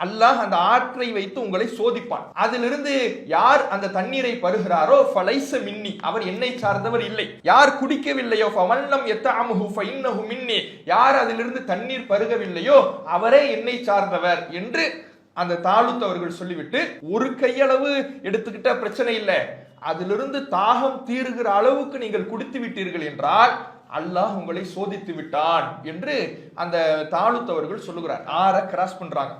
அல்லாஹ் அந்த ஆற்றை வைத்து உங்களை சோதிப்பான். அதிலிருந்து யார் அந்த தண்ணீரை பருகிறாரோ ஃபலைஸ மின்னி, அவர் என்னை சார்ந்தவர் இல்லை. யார் குடிக்கவில்லையோ ஃபமல்லம் யத்தஅமுஹு ஃபஇன்னஹு மின்னி, யார் அதிலிருந்து தண்ணீர் பருகவில்லையோ அவரே என்னை சார்ந்தவர் என்று அந்த தாலுத் அவர்கள் சொல்லிவிட்டு, ஒரு கையளவு எடுத்துக்கிட்ட பிரச்சனை இல்லை, அதிலிருந்து தாகம் தீருகிற அளவுக்கு நீங்கள் குடித்து விட்டீர்கள் என்றால் அல்லாஹ் உங்களை சோதித்து விட்டான் என்று அந்த தாலுத் அவர்கள் சொல்லுகிறார். ஆற கிராஸ் பண்றாங்க.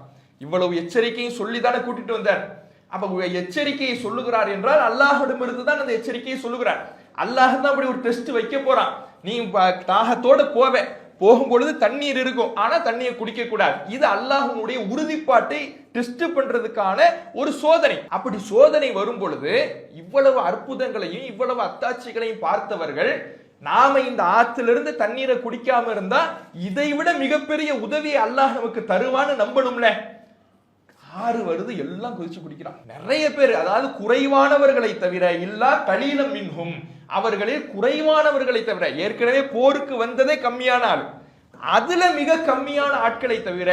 இவ்வளவு எச்சரிக்கையும் சொல்லிதானே கூட்டிட்டு வந்தார். அப்ப எச்சரிக்கையை சொல்லுகிறார் என்றால் அல்லாஹ்விடமிருந்து தான் அந்த எச்சரிக்கையை சொல்லுகிறார். அல்லாஹ் தான் அப்படி ஒரு டெஸ்ட் வைக்க போறான். நீ தாகத்தோட போகும்பொழுது தண்ணீர் இருக்கும், ஆனா தண்ணியை குடிக்க கூடாது. இது அல்லாஹ்வுடைய உறுதிப்பாட்டை டெஸ்ட் பண்றதுக்கான ஒரு சோதனை. அப்படி சோதனை வரும் பொழுது இவ்வளவு அற்புதங்களையும் இவ்வளவு அத்தாட்சிகளையும் பார்த்தவர்கள், நாம இந்த ஆற்றிலிருந்து தண்ணீரை குடிக்காம இருந்தா இதை விட மிகப்பெரிய உதவியை அல்லாஹ் நமக்கு தருவான்னு நம்பணும்ல. ஆறு வருது, எல்லாம் குதிச்சு குடிக்கிறான். நிறைய பேர், அதாவது குறைவானவர்களை தவிர, இல்லா கலீலம் மின்ஹும், அவர்களில் குறைவானவர்களை தவிர, ஏற்கனவே போருக்கு வந்ததே கம்மியான ஆள், அதுல மிக கம்மியான ஆட்களை தவிர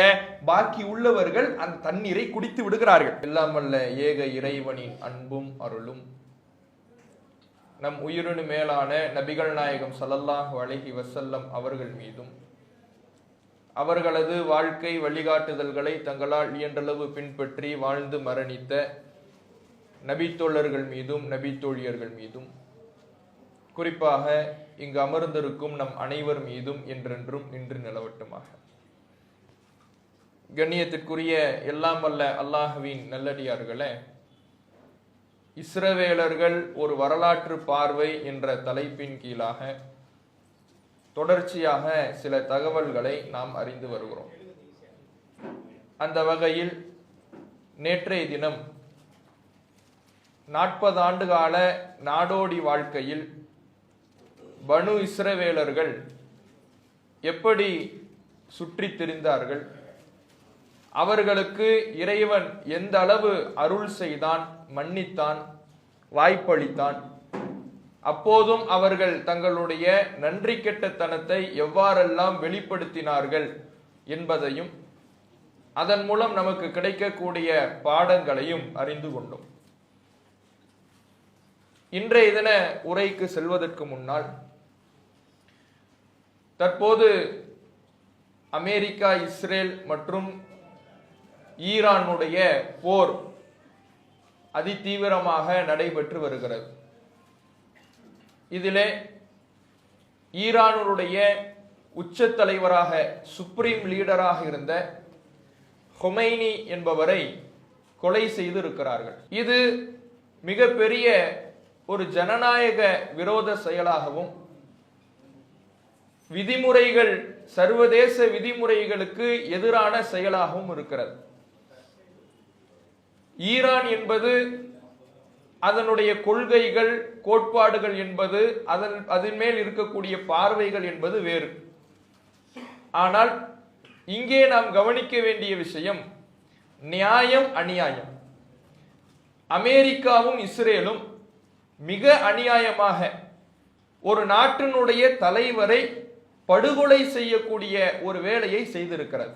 பாக்கி உள்ளவர்கள் அந்த தண்ணீரை குடித்து விடுகிறார்கள். எல்லாமல்ல ஏக இறைவனின் அன்பும் அருளும் நம் உயிரினு மேலான நபிகள் நாயகம் ஸல்லல்லாஹு அலைஹி வஸல்லம் அவர்கள் மீதும், அவர்களது வாழ்க்கை வழிகாட்டுதல்களை தங்களால் இயன்றளவு பின்பற்றி வாழ்ந்து மரணித்த நபித்தோழர்கள் மீதும் நபித்தோழியர்கள் மீதும், குறிப்பாக இங்கு அமர்ந்திருக்கும் நம் அனைவர் மீதும் என்றென்றும் நின்று நிலவட்டுமாக. கண்ணியத்திற்குரிய எல்லாம் வல்ல அல்லாஹ்வின் நல்லடியார்களே, இஸ்ரவேலர்கள் ஒரு வரலாற்று பார்வை என்ற தலைப்பின் கீழாக தொடர்ச்சியாக சில தகவல்களை நாம் அறிந்து வருகிறோம். அந்த வகையில் நேற்றைய தினம் 40 ஆண்டுகால நாடோடி வாழ்க்கையில் பனு இஸ்ரவேலர்கள் எப்படி சுற்றித் திரிந்தார்கள், அவர்களுக்கு இறைவன் எந்த அளவு அருள் செய்தான், மன்னித்தான், வாய்ப்பளித்தான், அப்போதும் அவர்கள் தங்களுடைய நன்றி கெட்டத்தனத்தை எவ்வாறெல்லாம் வெளிப்படுத்தினார்கள் என்பதையும், அதன் மூலம் நமக்கு கிடைக்கக்கூடிய பாடங்களையும் அறிந்து கொண்டோம். இன்றைய தின உரைக்கு செல்வதற்கு முன்னால், தற்போது அமெரிக்கா, இஸ்ரேல் மற்றும் ஈரானுடைய போர் அதிதீவிரமாக நடைபெற்று வருகிறது. இதிலே ஈரானுடைய உச்ச தலைவராக, சுப்ரீம் லீடராக இருந்த ஹொமைனி என்பவரை கொலை செய்து இருக்கிறார்கள். இது மிகப்பெரிய ஒரு ஜனநாயக விரோத செயலாகவும், விதிமுறைகள், சர்வதேச விதிமுறைகளுக்கு எதிரான செயலாகவும் இருக்கிறது. ஈரான் என்பது, அதனுடைய கொள்கைகள், கோட்பாடுகள் என்பது, அதன் மேல் இருக்கக்கூடிய பார்வைகள் என்பது வேறு. ஆனால் இங்கே நாம் கவனிக்க வேண்டிய விஷயம் நியாயம், அநியாயம். அமெரிக்காவும் இஸ்ரேலும் மிக அநியாயமாக ஒரு நாட்டினுடைய தலைவரை படுகொலை செய்யக்கூடிய ஒரு வேலையை செய்திருக்கிறது.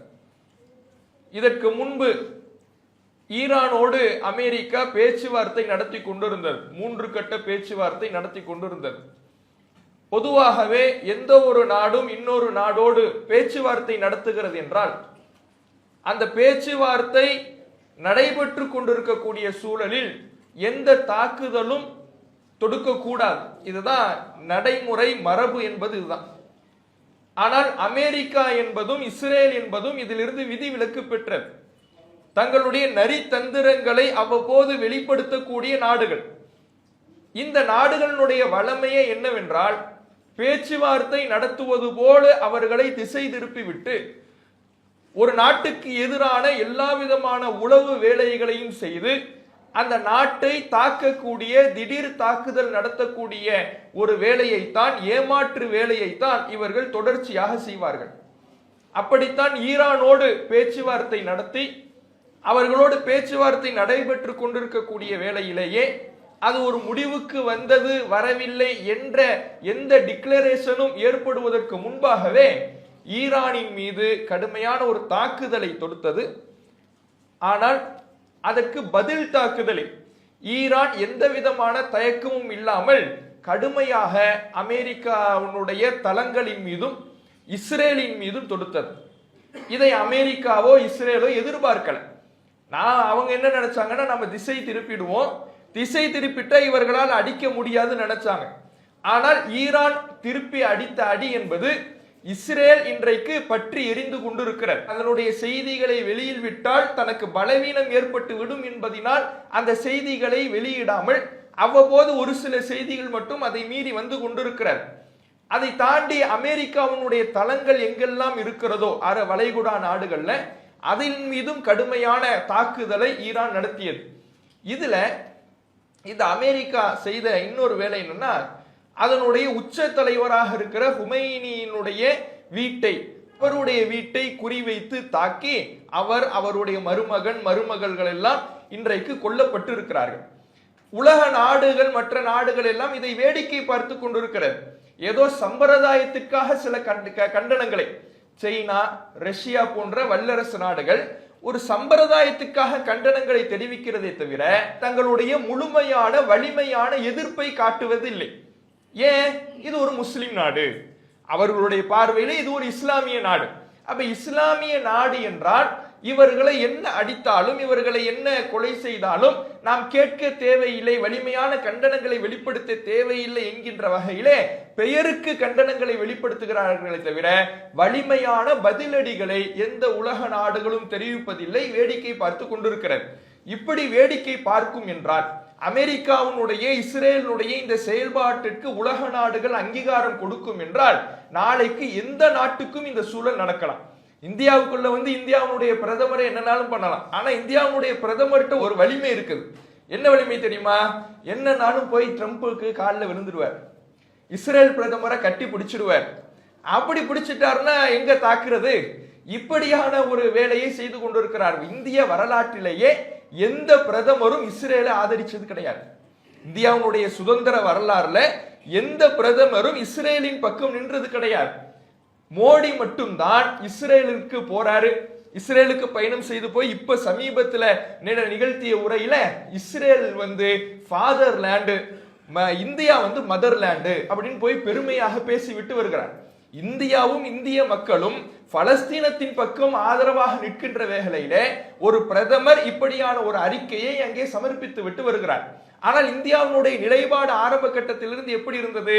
இதற்கு முன்பு ஈரானோடு அமெரிக்கா பேச்சுவார்த்தை நடத்தி கொண்டிருந்தது. 3 கட்ட பேச்சுவார்த்தை நடத்தி கொண்டிருந்தது. பொதுவாகவே எந்த ஒரு நாடும் இன்னொரு நாடோடு பேச்சுவார்த்தை நடத்துகிறது என்றால், அந்த பேச்சுவார்த்தை நடைபெற்று கொண்டிருக்கக்கூடிய சூழலில் எந்த தாக்குதலும் தொடுக்கக்கூடாது. இதுதான் நடைமுறை, மரபு என்பது இதுதான். ஆனால் அமெரிக்கா என்பதும் இஸ்ரேல் என்பதும் இதிலிருந்து விதிவிலக்கு பெற்றது. தங்களுடைய நரி தந்திரங்களை அவ்வப்போது வெளிப்படுத்தக்கூடிய நாடுகள். இந்த நாடுகளுடைய வளமையே என்னவென்றால், பேச்சுவார்த்தை நடத்துவது போல அவர்களை திசை திருப்பிவிட்டு ஒரு நாட்டுக்கு எதிரான எல்லா விதமான உளவு வேலைகளையும் செய்து அந்த நாட்டை தாக்கக்கூடிய, திடீர் தாக்குதல் நடத்தக்கூடிய ஒரு வேலையைத்தான், ஏமாற்று வேலையைத்தான் இவர்கள் தொடர்ச்சியாக செய்வார்கள். அப்படித்தான் ஈரானோடு பேச்சுவார்த்தை நடத்தி, அவர்களோடு பேச்சுவார்த்தை நடைபெற்று கொண்டிருக்கக்கூடிய வேளையிலேயே அது ஒரு முடிவுக்கு வந்தது, வரவில்லை என்ற எந்த டிக்ளரேஷனும் ஏற்படுவதற்கு முன்பாகவே ஈரானின் மீது கடுமையான ஒரு தாக்குதலை தொடுத்தது ஆனால் அதற்கு பதில் தாக்குதலில் ஈரான் எந்த விதமான தயக்கமும் இல்லாமல் கடுமையாக அமெரிக்காவுடைய தளங்களின் மீதும் இஸ்ரேலின் மீதும் தொடுத்தது. இதை அமெரிக்காவோ இஸ்ரேலோ எதிர்பார்க்கல. அவங்க என்ன நினைச்சாங்கன்னா, நம்ம திசை திருப்பிடுவோம், திசை திருப்பிட்ட இவர்களால் அடிக்க முடியாதுன்னு நினைச்சாங்க. ஆனால் ஈரான் திருப்பி அடித்த அடி என்பது இஸ்ரேல் இன்றைக்கு பற்றி எரிந்து கொண்டிருக்கிறது. அதனுடைய செய்திகளை வெளியில் விட்டால் தனக்கு பலவீனம் ஏற்பட்டு விடும் என்பதனால் அந்த செய்திகளை வெளியிடாமல் அவ்வப்போது ஒரு சில செய்திகள் மட்டும் அதை மீறி வந்து கொண்டிருக்கிறது. அதை தாண்டி அமெரிக்காவினுடைய தளங்கள் எங்கெல்லாம் இருக்கிறதோ வளைகுடா நாடுகள்ல அதன் மீதும் கடுமையான தாக்குதலை ஈரான் நடத்தியது. இதுல இந்த அமெரிக்கா செய்த இன்னொரு வேலை என்னன்னா, அதனுடைய உச்ச தலைவராக இருக்கிற ஹுமைனியினுடைய அவருடைய வீட்டை குறிவைத்து தாக்கி அவருடைய மருமகள்கள் எல்லாம் இன்றைக்கு கொல்லப்பட்டு இருக்கிறார்கள். உலக நாடுகள் மற்ற நாடுகள் எல்லாம் இதை வேடிக்கை பார்த்து கொண்டிருக்கிறது. ஏதோ சம்பிரதாயத்துக்காக சில கண்டனங்களை சைனா, ரஷ்யா போன்ற வல்லரசு நாடுகள் ஒரு சம்பிரதாயத்துக்காக கண்டனங்களை தெரிவிக்கிறதே தவிர தங்களுடைய முழுமையான வலிமையான எதிர்ப்பை காட்டுவதில்லை. ஏன்? இது ஒரு முஸ்லிம் நாடு, அவர்களுடைய பார்வையில இது ஒரு இஸ்லாமிய நாடு. அப்ப இஸ்லாமிய நாடு என்றால் இவர்களை என்ன அடித்தாலும் இவர்களை என்ன கொலை செய்தாலும் நாம் கேட்க தேவையில்லை, வலிமையான கண்டனங்களை வெளிப்படுத்த தேவையில்லை என்கின்ற வகையிலே பெயருக்கு கண்டனங்களை வெளிப்படுத்துகிறார்களே தவிர வலிமையான பதிலடிகளை எந்த உலக நாடுகளும் தெரிவிப்பதில்லை, வேடிக்கை பார்த்து கொண்டிருக்கிறது. இப்படி வேடிக்கை பார்க்கும் என்றால் அமெரிக்காவுடைய இஸ்ரேலுடைய இந்த செயல்பாட்டிற்கு உலக நாடுகள் அங்கீகாரம் கொடுக்கும் என்றால் நாளைக்கு எந்த நாட்டுக்கும் இந்த சூழல் நடக்கலாம். இந்தியாவுக்குள்ள இந்தியாவுடைய பிரதமரை என்னன்னாலும் பண்ணலாம். ஆனா இந்தியாவுடைய பிரதமர்கிட்ட ஒரு வலிமை இருக்குது. என்ன வலிமை தெரியுமா? என்னன்னாலும் போய் ட்ரம்புக்கு காலில் விழுந்துடுவார், இஸ்ரேல் பிரதமரை கட்டி பிடிச்சிடுவார். அப்படி பிடிச்சிட்டாருன்னா எங்க தாக்குறது? இப்படியான ஒரு வேலையை செய்து கொண்டிருக்கிறார். இந்திய வரலாற்றிலேயே எந்த பிரதமரும் இஸ்ரேலை ஆதரிச்சது கிடையாது. இந்தியாவுடைய சுதந்திர வரலாறுல எந்த பிரதமரும் இஸ்ரேலின் பக்கம் நின்றது கிடையாது. மோடி மட்டும்தான் இஸ்ரேலுக்கு போறாரு, இஸ்ரேலுக்கு பயணம் செய்து போய் இப்ப சமீபத்தில் நிகழ்த்திய உரையில இஸ்ரேல் ஃபாதர்லேண்டு, இந்தியா மதர்லேண்டு அப்படின்னு போய் பெருமையாக பேசிவிட்டு வருகிறார். இந்தியாவும் இந்திய மக்களும் பலஸ்தீனத்தின் பக்கம் ஆதரவாக நிற்கின்ற வேளையில ஒரு பிரதமர் இப்படியான ஒரு அறிக்கையை அங்கே சமர்ப்பித்து விட்டு வருகிறார். ஆனால் இந்தியாவுடைய நிலைப்பாடு ஆரம்ப கட்டத்திலிருந்து எப்படி இருந்தது?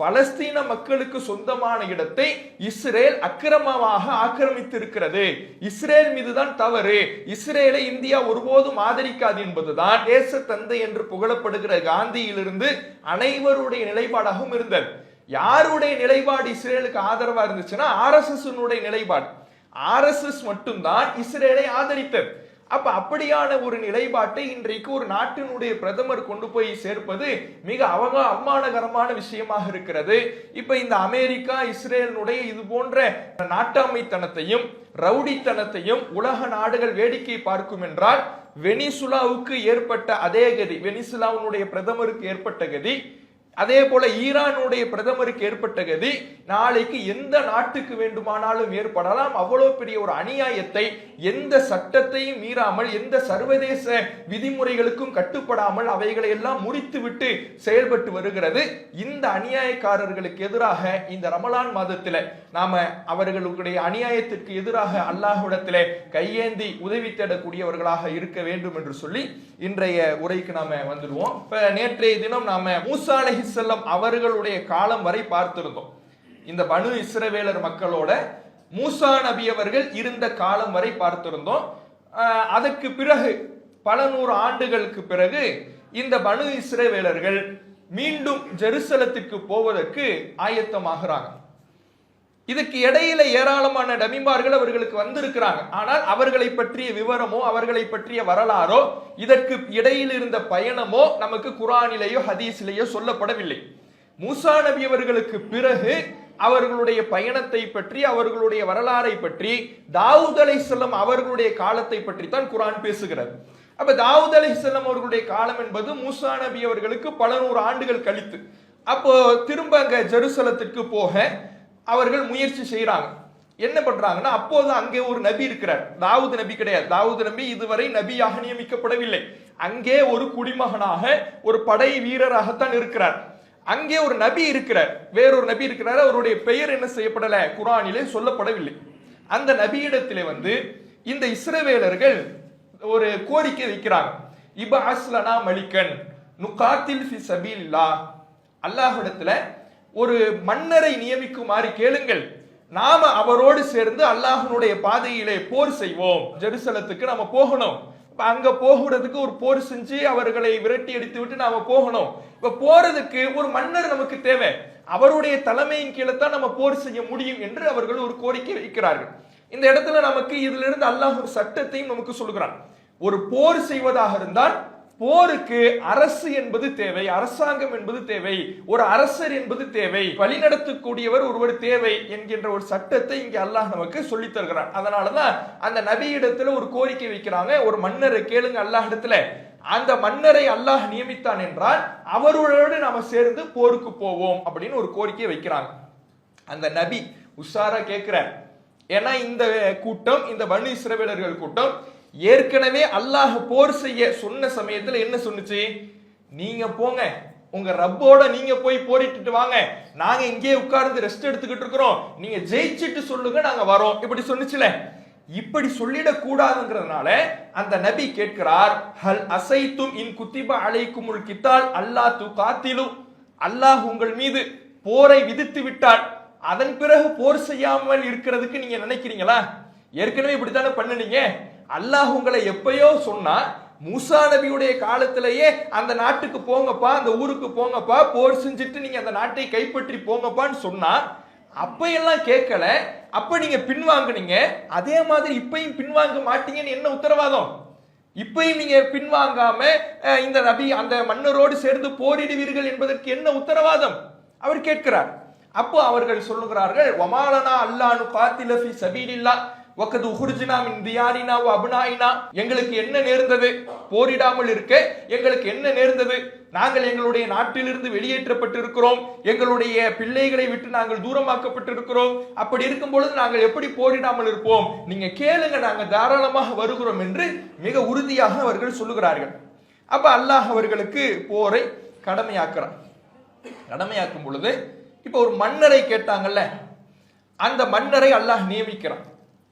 பலஸ்தீன மக்களுக்கு சொந்தமான இடத்தை இஸ்ரேல் அக்கிரமமாக ஆக்கிரமித்து இருக்கிறது, இஸ்ரேல் மீதுதான் தவறு, இஸ்ரேலை இந்தியா ஒருபோதும் ஆதரிக்காது என்பதுதான் தேச தந்தை என்று புகழப்படுகிற காந்தியிலிருந்து அனைவருடைய நிலைப்பாடாகவும் இருந்தது. யாருடைய நிலைப்பாடு இஸ்ரேலுக்கு ஆதரவா இருந்துச்சுன்னா RSS நிலைப்பாடு. RSS மட்டும்தான் இஸ்ரேலை ஆதரித்தது. அப்ப அப்படியான ஒரு நிலைப்பாட்டை இன்றைக்கு ஒரு நாட்டினுடைய பிரதமர் கொண்டு போய் சேர்ப்பது மிக அவமானகரமான விஷயமாக இருக்கிறது. இப்ப இந்த அமெரிக்கா இஸ்ரேலுடைய இது போன்ற நாட்டாமைத்தனத்தையும் ரவுடித்தனத்தையும் உலக நாடுகள் வேடிக்கை பார்க்கும் என்றால் வெனிசுலாவுக்கு ஏற்பட்ட அதே கதி, வெனிசுலாவுடைய பிரதமருக்கு ஏற்பட்ட கதி, அதே போல ஈரானுடைய பிரதமருக்கு ஏற்பட்ட கதி நாளைக்கு எந்த நாட்டுக்கு வேண்டுமானாலும் ஏற்படலாம். அவ்வளவு பெரிய ஒரு அநியாயத்தை எந்த சட்டத்தையும் மீறாமல் எந்த சர்வதேச விதிமுறைகளுக்கும் கட்டுப்படாமல் அவைகளை எல்லாம் முறித்துவிட்டு செயல்பட்டு வருகிறது. இந்த அநியாயக்காரர்களுக்கு எதிராக இந்த ரமலான் மாதத்தில் நாம அவர்களுடைய அநியாயத்திற்கு எதிராக அல்லாஹ்விடத்திலே கையேந்தி உதவி தேடக்கூடியவர்களாக இருக்க வேண்டும் என்று சொல்லி இன்றைய உரைக்கு நாம வந்துடுவோம். இப்ப நேற்றைய தினம் நாம மூசா அலைஹிஸ்ஸலாம் அவர்களுடைய காலம் வரை பார்த்திருந்தோம். இந்த பனு இஸ்ரவேலர் மக்களோட மூசா நபி அவர்கள் இருந்த காலம் வரை பார்த்திருந்தோம். அதற்கு பிறகு பல நூறு ஆண்டுகளுக்கு பிறகு இந்த பனு இஸ்ரவேலர்கள் மீண்டும் ஜெருசலத்திற்கு போவதற்கு ஆயத்தமாகிறாங்க. இதுக்கு இடையில ஏராளமான நபிமார்கள் அவர்களுக்கு வந்திருக்கிறாங்க. ஆனால் அவர்களை பற்றிய விவரமோ அவர்களை பற்றிய வரலாறோ இதற்கு இடையில் இருந்த பயணமோ நமக்கு குர்ஆனிலேயோ ஹதீஸிலேயோ சொல்லப்படவில்லை. மூசா நபி அவர்களுக்கு பிறகு அவர்களுடைய பயணத்தை பற்றி அவர்களுடைய வரலாறை பற்றி தாவூத் அலைஹிஸ்ஸலாம் அவர்களுடைய காலத்தை பற்றி தான் குர்ஆன் பேசுகிறது. அப்ப தாவூத் அலைஹிஸ்ஸலாம் அவர்களுடைய காலம் என்பது மூசா நபி அவர்களுக்கு பல நூறு ஆண்டுகள் கழித்து. அப்போ திரும்ப அங்க ஜெருசலத்திற்கு போக அவர்கள் முயற்சி செய்யறாங்க. என்ன பண்றாங்கன்னா, அப்போது அங்கே ஒரு நபி இருக்கிறார். தாவூது நபி கிடையாது. தாவூது நபி இதுவரை நபியாக நியமிக்கப்படவில்லை. அங்கே ஒரு குடிமகனாக, ஒரு படை வீரராகத்தான் இருக்கிறார். அங்கே ஒரு நபி இருக்கிறார், வேறொரு நபி இருக்கிறார். அவருடைய பெயர் என்ன செய்யப்படல, குர்ஆனிலே சொல்லப்படவில்லை. அந்த நபியிடத்திலே வந்து இந்த இஸ்ரவேலர்கள் ஒரு கோரிக்கை வைக்கிறாங்க. இபஅஸ் லனா மலிகன் நுகாத்தில் ஃபி சபீலில்லாஹ், அல்லாஹ்விடத்துல ஒரு மன்னரை நியமிக்குமாறு கேளுங்கள், நாம அவரோடு சேர்ந்து அல்லாஹ்வுடைய பாதையிலே போர் செய்வோம். ஜெருசலத்துக்கு நாம போகணும். அங்க போகிறதுக்கு ஒரு போர் செஞ்சு அவர்களை விரட்டி அடித்து விட்டு நாம போகணும். இப்ப போறதுக்கு ஒரு மன்னர் நமக்கு தேவை, அவருடைய தலைமையின் கீழே தான் நம்ம போர் செய்ய முடியும் என்று அவர்கள் ஒரு கோரிக்கை வைக்கிறார்கள். இந்த இடத்துல நமக்கு இதுல இருந்து அல்லாஹ் ஒரு சட்டத்தையும் நமக்கு சொல்கிறான். ஒரு போர் செய்வதாக இருந்தால் போருக்கு அரசு என்பது தேவை, அரசாங்கம் என்பது தேவை, ஒரு அரசர் என்பது தேவை, வழிநடத்தக்கூடியவர் ஒருவர் தேவை என்கின்ற ஒரு சட்டத்தை இங்கே அல்லாஹ் நமக்கு சொல்லி தருகிறான். அதனாலதான் அந்த நபியிடத்துல ஒரு கோரிக்கை வைக்கிறாங்க, ஒரு மன்னரை கேளுங்க அல்லாஹ் இடத்துல. அந்த மன்னரை அல்லாஹ் நியமித்தான் என்றால் அவரோடு நாம சேர்ந்து போருக்கு போவோம் அப்படின்னு ஒரு கோரிக்கை வைக்கிறாங்க. அந்த நபி உஷாரா கேட்கிறார். ஏன்னா இந்த கூட்டம், இந்த பனு இஸ்ரவேலர்கள் கூட்டம் ஏற்கனவே அல்லாஹ் போர் செய்ய சொன்ன சமயத்துல என்ன சொன்னுச்சு, நீங்க போங்க, உங்க ரப்போட நீங்க போய் போரிட்டு வாங்க, நாங்க இங்கே உட்கார்ந்து ரெஸ்ட் எடுத்துக்கிட்டு இருக்கிறோம், நீங்க ஜெயிச்சிட்டு சொல்லுங்க, நாங்க வரோம், இப்படி சொன்னுச்சுல. இப்படி சொல்லிடக் கூடாதுங்கிறதுனால அந்த நபி கேட்கிறார், ஹல் அசைத்தும் இன் குத்திப அலைக்குமுல் கித்தால் அல்லாஹ் துகாத்திலு, அல்லாஹ் உங்கள் மீது போரை விதித்து விட்டார், அதன் பிறகு போர் செய்யாமல் இருக்கிறதுக்கு நீங்க நினைக்கிறீங்களா? ஏற்கனவே இப்படித்தானே பண்ணுனீங்க. அல்லாஹ் உங்களை எப்பயோ சொன்னா, மூசா நபியுடைய காலத்திலேயே அந்த நாட்டுக்கு போங்கப்பா, அந்த ஊருக்கு போங்கப்பா, போர் செஞ்சுட்டு நீங்க அந்த நாட்டை கைப்பற்றி போங்கப்பான்னு சொன்னா, அப்பையெல்லாம் கேட்கல, அப்ப நீங்க பின்வாங்குனீங்க. அதே மாதிரி இப்பையும் பின்வாங்க மாட்டீங்கன்னு என்ன உத்தரவாதம்? இப்பையும் நீங்க பின்வாங்காம இந்த நபி அந்த மன்னரோடு சேர்ந்து போரிடுவீர்கள் என்பதற்கு என்ன உத்தரவாதம்? அவர் கேட்கிறார். அப்போ அவர்கள் சொல்லுகிறார்கள், வமாலனா அல்லாஹ் நுகாத்தில ஃபீ சபீலில்லாஹ் வகது உஹ்ருஜ்னா மின் தியாரினா வ அப்னாயினா, எங்களுக்கு என்ன நேர்ந்தது, போரிடாமல் இருக்க எங்களுக்கு என்ன நேர்ந்தது? நாங்கள் எங்களுடைய நாட்டிலிருந்து வெளியேற்றப்பட்டு இருக்கிறோம், எங்களுடைய பிள்ளைகளை விட்டு நாங்கள் தூரமாக்கப்பட்டு இருக்கிறோம். அப்படி இருக்கும் பொழுது நாங்கள் எப்படி போரிடாமல் இருப்போம்? நீங்க கேளுங்க, நாங்கள் தாராளமாக வருகிறோம் என்று மிக உறுதியாக அவர்கள் சொல்லுகிறார்கள். அப்ப அல்லாஹ் அவர்களுக்கு போரை கடமையாக்குறான். கடமையாக்கும் பொழுது இப்ப ஒரு மன்னரை கேட்டாங்கல்ல, அந்த மன்னரை அல்லாஹ் நியமிக்கிறான்.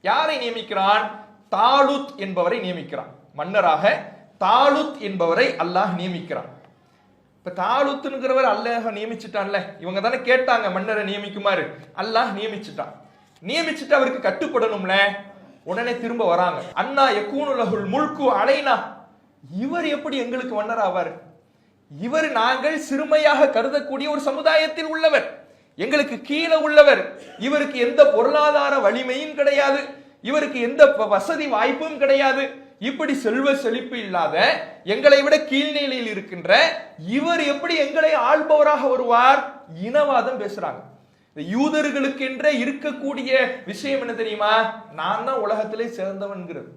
யாரை நியமிக்கிறான்? தாலூத் என்பவரை நியமிக்கிறான். மன்னராக தாலூத் என்பவரை அல்லாஹ் நியமிக்கிறான். இப்ப தாலூத்ங்கிறவர் அல்லாஹ் நியமிச்சுட்டான்ல, இவங்க தானே கேட்டாங்க மன்னரை நியமிக்குமாறு, அல்லாஹ் நியமிச்சுட்டான். நியமிச்சுட்டு அவருக்கு கட்டுப்படணும்ல. உடனே திரும்ப வராங்க, அண்ணா யகூனு லஹுல் முல்கு அலைனா, இவர் எப்படி எங்களுக்கு மன்னர் ஆவார்? இவர் நாங்கள் சிறுமையாக கருதக்கூடிய ஒரு சமுதாயத்தில் உள்ளவர், எங்களுக்கு கீழே உள்ளவர், இவருக்கு எந்த பொருளாதார வலிமையும் கிடையாது, இவருக்கு எந்த வசதி வாய்ப்பும் கிடையாது. இப்படி செல்வ செழிப்பு இல்லாத எங்களை விட கீழ்நிலையில் இருக்கின்ற இவர் எப்படி எங்களை ஆள்பவராக வருவார்? இனவாதம் பேசுறாங்க. யூதர்களுக்கு என்ற இருக்கக்கூடிய விஷயம் என்ன தெரியுமா? நான் தான் உலகத்திலே சிறந்தவன்கிறது,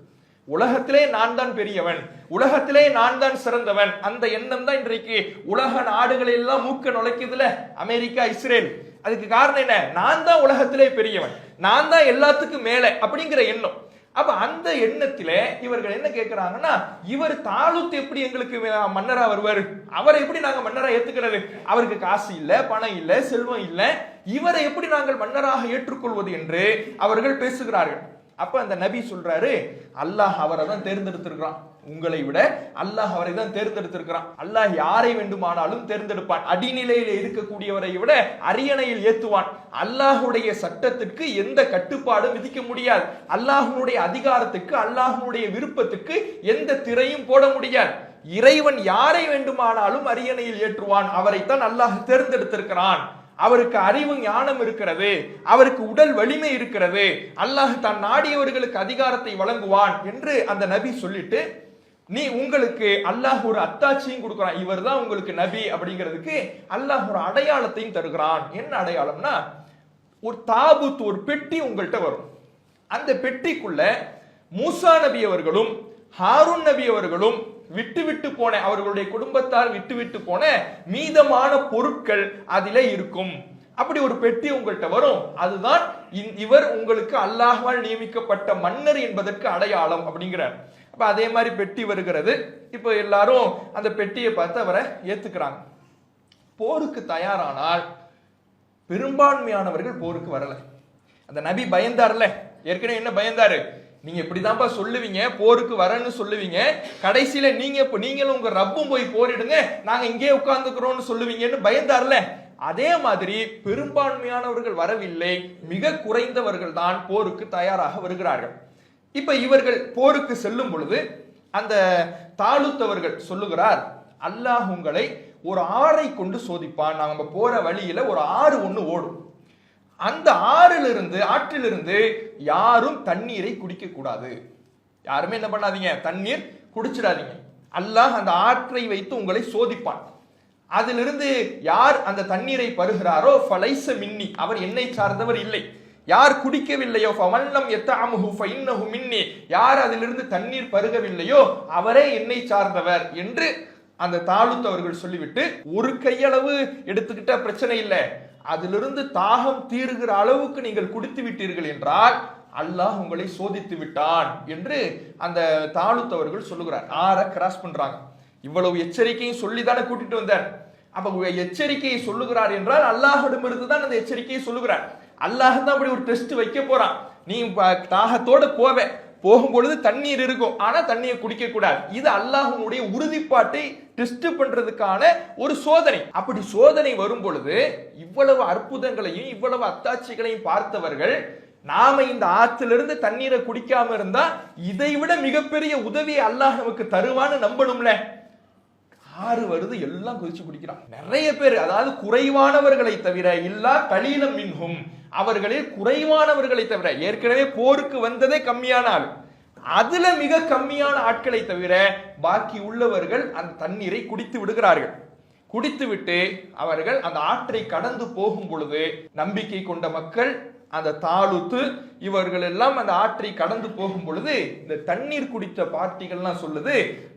உலகத்திலே நான் தான் பெரியவன், உலகத்திலே நான் தான் சிறந்தவன். அந்த எண்ணம் தான் இன்றைக்கு உலக நாடுகளில் எல்லாம் மூக்க நுழைக்குதுல, அமெரிக்கா, இஸ்ரேல். அதுக்கு காரணம் என்ன? நான் தான் உலகத்திலே பெரியவன், நான் தான் எல்லாத்துக்கும் மேல அப்படிங்கிற எண்ணம். அப்ப அந்த எண்ணத்திலே இவர்கள் என்ன கேட்கிறாங்கன்னா, இவர் தாலூத் எப்படி எங்களுக்கு மன்னரா வருவார்? அவரை எப்படி நாங்க மன்னரா ஏத்துக்கிறது? அவருக்கு காசு இல்ல, பணம் இல்ல, செல்வம் இல்ல, இவரை எப்படி நாங்கள் மன்னராக ஏற்றுக்கொள்வது என்று அவர்கள் பேசுகிறார்கள். அப்ப அந்த நபி சொல்றாரு, அல்லாஹ் அவரை தான் தேர்ந்தெடுத்திருக்கிறான், உங்களை விட அல்லாஹ் அவரை தான் தேர்ந்தெடுத்திருக்கிறான். அல்லாஹ் யாரை வேண்டுமானாலும் தேர்ந்தெடுப்பான். அடிநிலையில இருக்கக்கூடியவரை விட அரியணையில் ஏத்துவான். அல்லாஹுடைய சட்டத்திற்கு எந்த கட்டுப்பாடும் விதிக்க முடியாது. அல்லாஹுடைய அதிகாரத்துக்கு, அல்லாஹுடைய விருப்பத்துக்கு எந்த திரையும் போட முடியாது. இறைவன் யாரை வேண்டுமானாலும் அரியணையில் ஏற்றுவான். அவரைத்தான் அல்லாஹ் தேர்ந்தெடுத்திருக்கிறான். அவருக்கு அறிவு ஞானம் இருக்கிறது, அவருக்கு உடல் வலிமை இருக்கிறது, அல்லாஹ் தான் நாடியவர்களுக்கு அதிகாரத்தை வழங்குவான் என்று அந்த நபி சொல்லிட்டு, நீ உங்களுக்கு அல்லாஹ் ஒரு அத்தாட்சியும் கொடுக்கிறான், இவர் தான் உங்களுக்கு நபி அப்படிங்கிறதுக்கு அல்லாஹ் ஒரு அடையாளத்தையும் தருகிறான். என்ன அடையாளம்னா, ஒரு தாபூத், ஒரு பெட்டி உங்கள்கிட்ட வரும். அந்த பெட்டிக்குள்ள மூசா நபி அவர்களும் ஹாரூன் நபி அவர்களும் விட்டு போன, அவர்களுடைய குடும்பத்தார் விட்டு போன மீதமான பொருட்கள் அதிலே இருக்கும். அப்படி ஒரு பெட்டி உங்கள்கிட்ட வரும். அதுதான் இவர் உங்களுக்கு அல்லாஹ்வால் நியமிக்கப்பட்ட மன்னர் என்பதற்கு அடையாளம் அப்படிங்கிறார். அப்ப அதே மாதிரி பெட்டி வருகிறது. இப்ப எல்லாரும் அந்த பெட்டியை பார்த்து அவரை ஏத்துக்கிறாங்க. போருக்கு தயாரானால் பெரும்பான்மையானவர்கள் போருக்கு வரல. அந்த நபி பயந்தார்ல, ஏற்கனவே என்ன பயந்தாரு, நீங்க இப்படிதான்ப்பா சொல்லுவீங்க, போருக்கு வரன்னு சொல்லுவீங்க, கடைசியில நீங்களும் உங்க ரப்பும் போய் போரிடுங்க, நாங்க இங்கே உட்கார்ந்துக்கிறோம்னு சொல்லுவீங்கன்னு பயந்தார்ல. அதே மாதிரி பெரும்பான்மையானவர்கள் வரவில்லை, மிக குறைந்தவர்கள் தான் போருக்கு தயாராக வருகிறார்கள். இப்ப இவர்கள் போருக்கு செல்லும் பொழுது அந்த தாலுத்தவர்கள் சொல்லுகிறார், அல்லாஹ் உங்களை ஒரு ஆறை கொண்டு சோதிப்பான். நாங்க போற வழியில ஒரு ஆறு ஒண்ணு ஓடும், அந்த ஆற்றிலிருந்து யாரும் தண்ணீரை குடிக்க கூடாது. யாருமே என்ன பண்ணாதீங்க, தண்ணீர் குடிச்சிடாதீங்க. அல்லாஹ் அந்த ஆற்றை வைத்து உங்களை சோதிப்பான். அதிலிருந்து யார் அந்த தண்ணீரை பருகிறாரோ ஃபலைஸ மின்னி, அவர் என்னை சார்ந்தவர் இல்லை. யார் குடிக்கவில்லையோ ஃபமல்லம் யத்தஅமுஹு ஃபஇன்னஹு மின்னி, யார் அதிலிருந்து தண்ணீர் பருகவில்லையோ அவரே என்னை சார்ந்தவர் என்று அந்த தாலுத்தவர்கள் சொல்லிவிட்டு, ஒரு கையளவு எடுத்துக்கிட்ட பிரச்சனை இல்லை, அதிலிருந்து தாகம் தீருகிற அளவுக்கு நீங்கள் குடித்து விட்டீர்கள் என்றால் அல்லாஹ் உங்களை சோதித்து விட்டான் என்று அந்த தாலுத்தவர்கள் சொல்லுகிறார். ஆற கிராஸ் பண்றாங்க. இவ்வளவு எச்சரிக்கையும் சொல்லிதானே கூட்டிட்டு வந்தார். அப்ப எச்சரிக்கையை சொல்லுகிறார் என்றால் அல்லாஹ்விடமிருந்து தான் அந்த எச்சரிக்கையை சொல்லுகிறார். அல்லாஹ் தான் அப்படி ஒரு டெஸ்ட் வைக்க போறான். நீ தாகத்தோட போகும்பொழுது தண்ணீர் இருக்கும், ஆனா தண்ணியை குடிக்க கூடாது. இது அல்லாஹ்வுடைய உறுதிப்பாட்டை டெஸ்ட் பண்றதுக்கான ஒரு சோதனை. அப்படி சோதனை வரும் பொழுது இவ்வளவு அற்புதங்களையும் இவ்வளவு அத்தாட்சிகளையும் பார்த்தவர்கள், நாம இந்த ஆற்றிலிருந்து தண்ணீரை குடிக்காம இருந்தா இதை விட மிகப்பெரிய உதவியை அல்லாஹ் நமக்கு தருவான்னு நம்பணும்ல. ஆறு வருது, எல்லாம் குதிச்சு குடிக்கிறான். நிறைய பேர், அதாவது குறைவானவர்களை தவிர, இல்லா கலீலம் மின்ஹும், அவர்களில் குறைவானவர்களை தவிர, ஏற்கனவே போருக்கு வந்ததே கம்மியான ஆள், அதுல மிக கம்மியான ஆட்களை தவிர பாக்கி உள்ளவர்கள் அந்த தண்ணீரை குடித்து விடுகிறார்கள். குடித்துவிட்டு அவர்கள் அந்த ஆற்றை கடந்து போகும் பொழுது நம்பிக்கை கொண்ட மக்கள், அந்த தாலுத்து, இவர்கள் எல்லாம் அந்த ஆற்றை கடந்து போகும் பொழுது இந்த தண்ணீர் குடித்த பார்ட்டிகள்லாம் சொல்லுது,